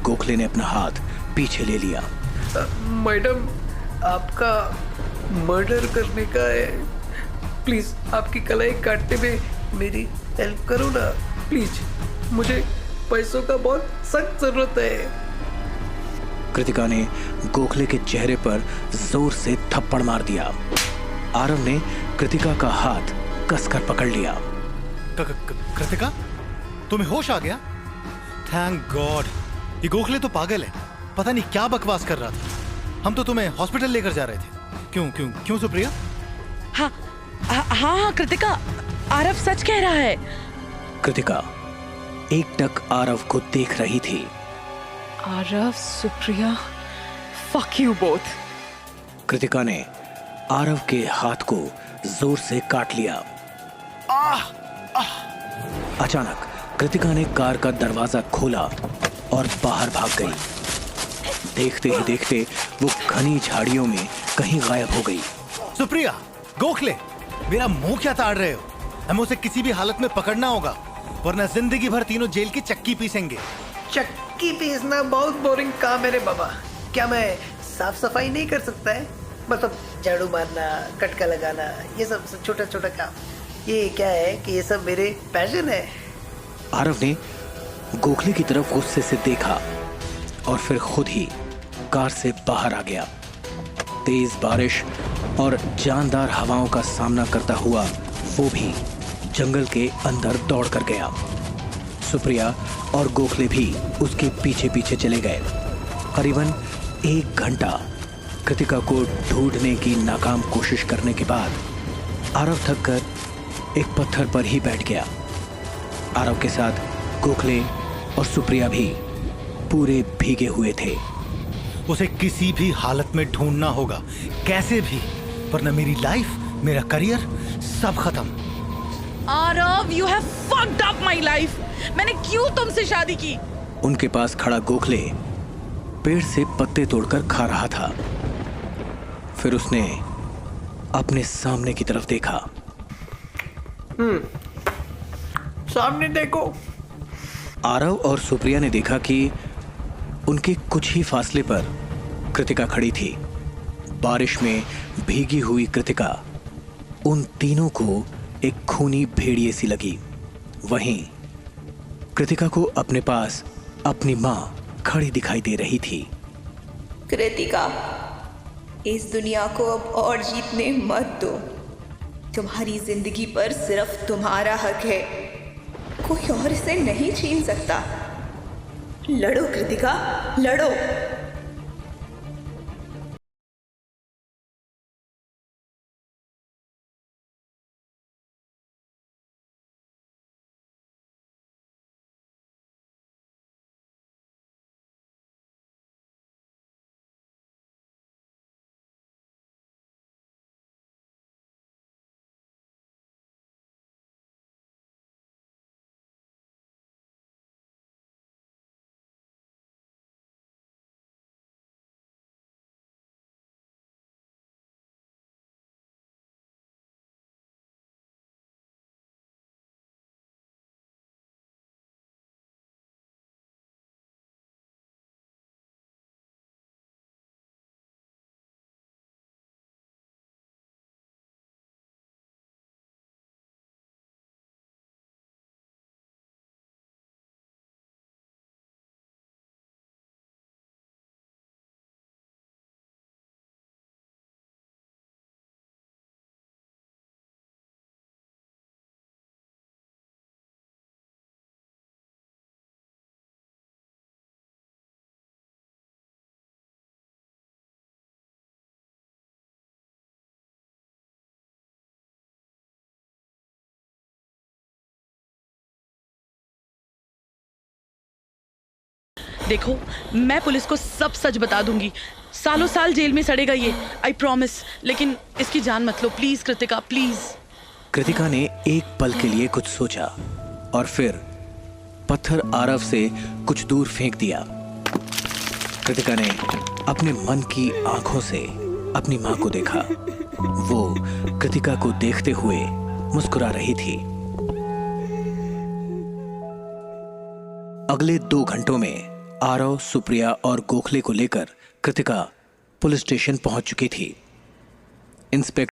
गोखले ने अपना हाथ पीछे ले लिया। मैडम, आपका मर्डर करने का है। प्लीज आपकी कलाई काटने में मेरी हेल्प करो ना प्लीज। मुझे पैसों का बहुत सख्त जरूरत है। कृतिका ने गोखले के चेहरे पर जोर से थप्पड़ मार दिया। आरव ने कृतिका का हाथ कसकर पकड़ लिया। कृतिका, तुम्हें होश आ गया? Thank God. ये गोखले तो पागल है, पता नहीं क्या बकवास कर रहा था। हम तो तुम्हें हॉस्पिटल लेकर जा रहे थे। क्यों सुप्रिया? हाँ कृतिका, आरव सच कह रहा है। कृतिका एकटक आरव को देख रही थी। Aarav, Supriya, fuck you both. Kritika ने आरव के हाथ को जोर से काट लिया। अचानक कृतिका ने कार का दरवाजा खोला और बाहर भाग गई। देखते ही देखते वो घनी झाड़ियों में कहीं गायब हो गई। सुप्रिया, गोखले, मेरा मुंह क्या ताड़ रहे हो? हमें उसे किसी भी हालत में पकड़ना होगा, वरना जिंदगी भर तीनों जेल की चक्की पीसेंगे। चक्की पीसना बहुत बोरिंग काम है रे बाबा। क्या मैं साफ सफाई नहीं कर सकता है? मतलब झाड़ू मारना, कटका लगाना, ये सब छोटा छोटा काम। ये क्या है कि ये सब मेरे पैशन है। आरव ने गोखले की तरफ गुस्से से देखा और फिर खुद ही कार से बाहर आ गया। तेज बारिश और जानदार हवाओं का सामना करता हुआ वो भी जंगल के अंदर दौड़ कर गया। सुप्रिया और गोखले भी उसके पीछे पीछे चले गए। करीबन 1 घंटा कृतिका को ढूंढने की नाकाम कोशिश करने के बाद आरव थक कर एक पत्थर पर ही बैठ गया। आरव के साथ गोखले और सुप्रिया भी पूरे भीगे हुए थे। उसे किसी भी हालत में ढूंढना होगा, कैसे भी, वरना मेरी लाइफ, मेरा करियर सब खत्म। Aarav, you have fucked up my life. मैंने क्यों तुमसे शादी की? उनके पास खड़ा गोखले पेड़ से पत्ते तोड़कर खा रहा था। फिर उसने अपने सामने की तरफ देखा। सामने देखो। आरव और सुप्रिया ने देखा कि उनके कुछ ही फासले पर कृतिका खड़ी थी। बारिश में भीगी हुई कृतिका उन तीनों को एक खूनी भेड़िए सी लगी। वहीं कृतिका को अपने पास अपनी मां खड़ी दिखाई दे रही थी। कृतिका, इस दुनिया को अब और जीतने मत दो। तुम्हारी जिंदगी पर सिर्फ तुम्हारा हक है, कोई और इसे नहीं छीन सकता। लड़ो कृतिका, लड़ो। देखो, मैं पुलिस को सब सच बता दूंगी। सालों साल जेल में सड़ेगा ये, आई प्रॉमिस। लेकिन इसकी जान मत लो प्लीज कृतिका, प्लीज। कृतिका ने एक पल के लिए कुछ सोचा और फिर पत्थर आरव से कुछ दूर फेंक दिया। कृतिका ने अपने मन की आंखों से अपनी मां को देखा। वो कृतिका को देखते हुए मुस्कुरा रही थी। अगले 2 घंटों में आरव, सुप्रिया और गोखले को लेकर कृतिका पुलिस स्टेशन पहुंच चुकी थी। इंस्पेक्टर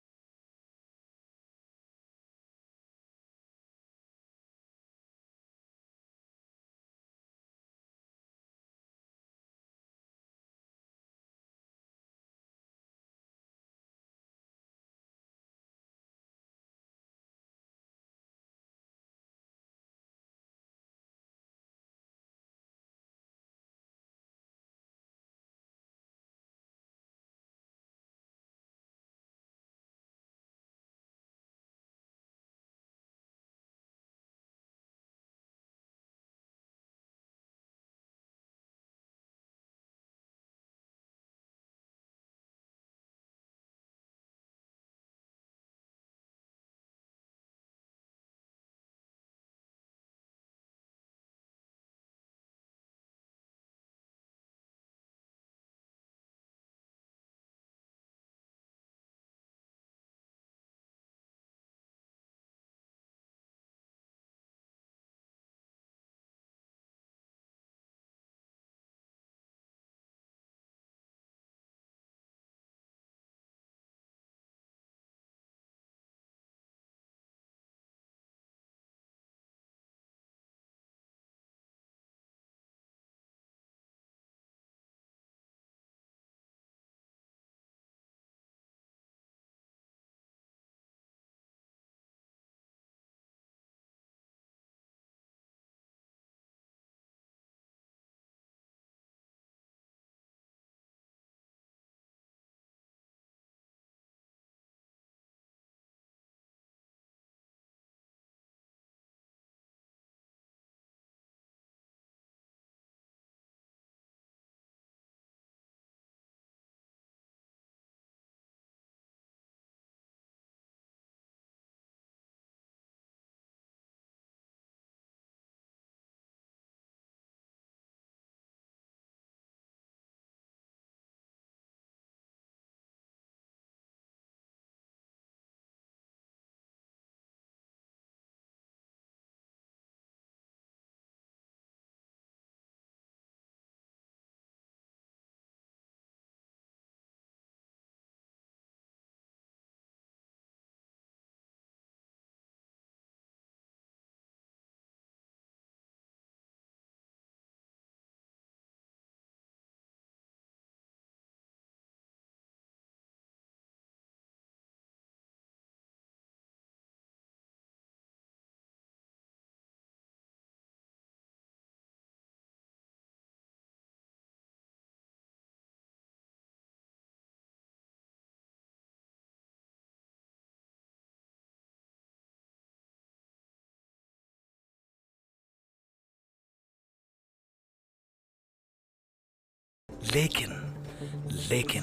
लेकिन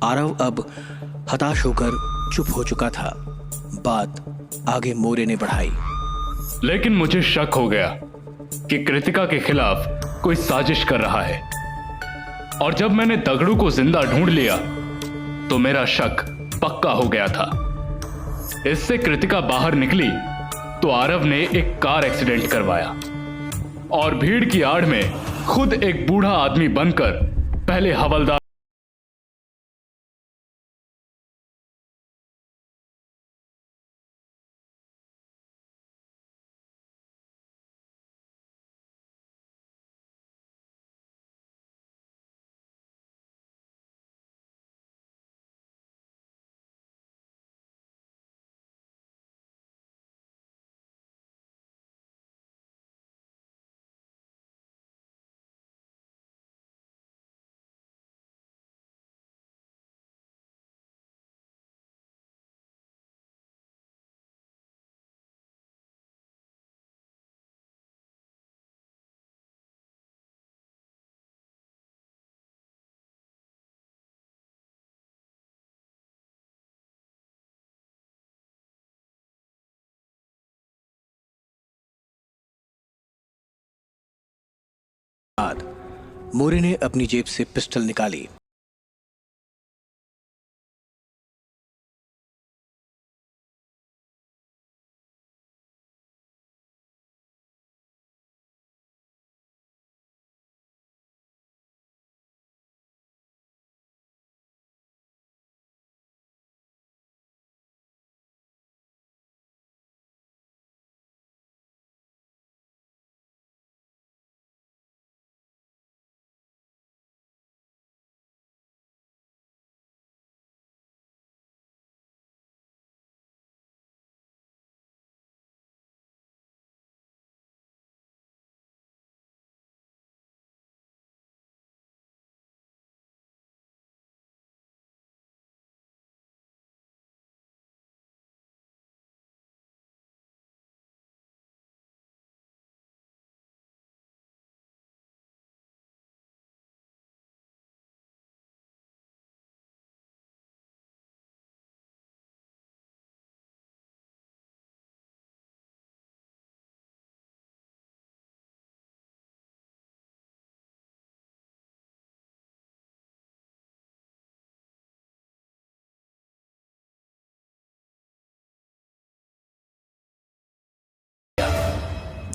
आरव अब हताश होकर चुप हो चुका था। बात आगे मोरे ने बढ़ाई। लेकिन मुझे शक हो गया कि कृतिका के खिलाफ कोई साजिश कर रहा है, और जब मैंने दगड़ू को जिंदा ढूंढ लिया तो मेरा शक पक्का हो गया था। इससे कृतिका बाहर निकली तो आरव ने एक कार एक्सीडेंट करवाया और भीड़ की आड़ में खुद एक बूढ़ा आदमी बनकर पहले हवलदार बाद मोरे ने अपनी जेब से पिस्टल निकाली।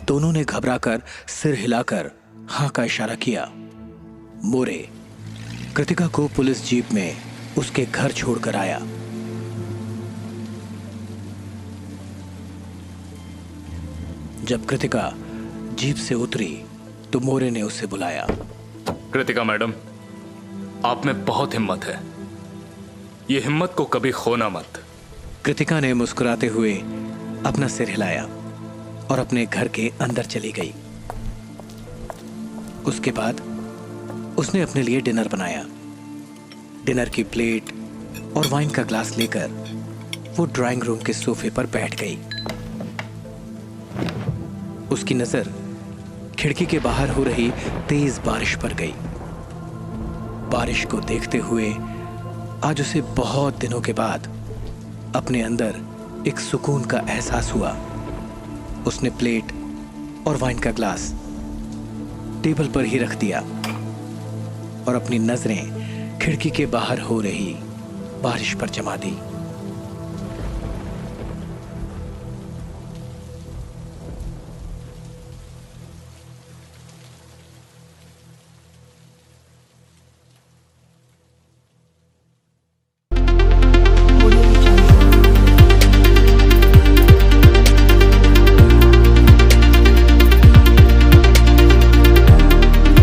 दोनों ने घबराकर सिर हिलाकर हाँ का इशारा किया। मोरे कृतिका को पुलिस जीप में उसके घर छोड़कर आया। जब कृतिका जीप से उतरी तो मोरे ने उसे बुलाया। कृतिका मैडम, आप में बहुत हिम्मत है, ये हिम्मत को कभी खोना मत। कृतिका ने मुस्कुराते हुए अपना सिर हिलाया और अपने घर के अंदर चली गई। उसके बाद उसने अपने लिए डिनर बनाया। डिनर की प्लेट और वाइन का ग्लास लेकर वो ड्राइंग रूम के सोफे पर बैठ गई। उसकी नजर खिड़की के बाहर हो रही तेज बारिश पर गई। बारिश को देखते हुए आज उसे बहुत दिनों के बाद अपने अंदर एक सुकून का एहसास हुआ। उसने प्लेट और वाइन का ग्लास टेबल पर ही रख दिया और अपनी नजरें खिड़की के बाहर हो रही बारिश पर जमा दी।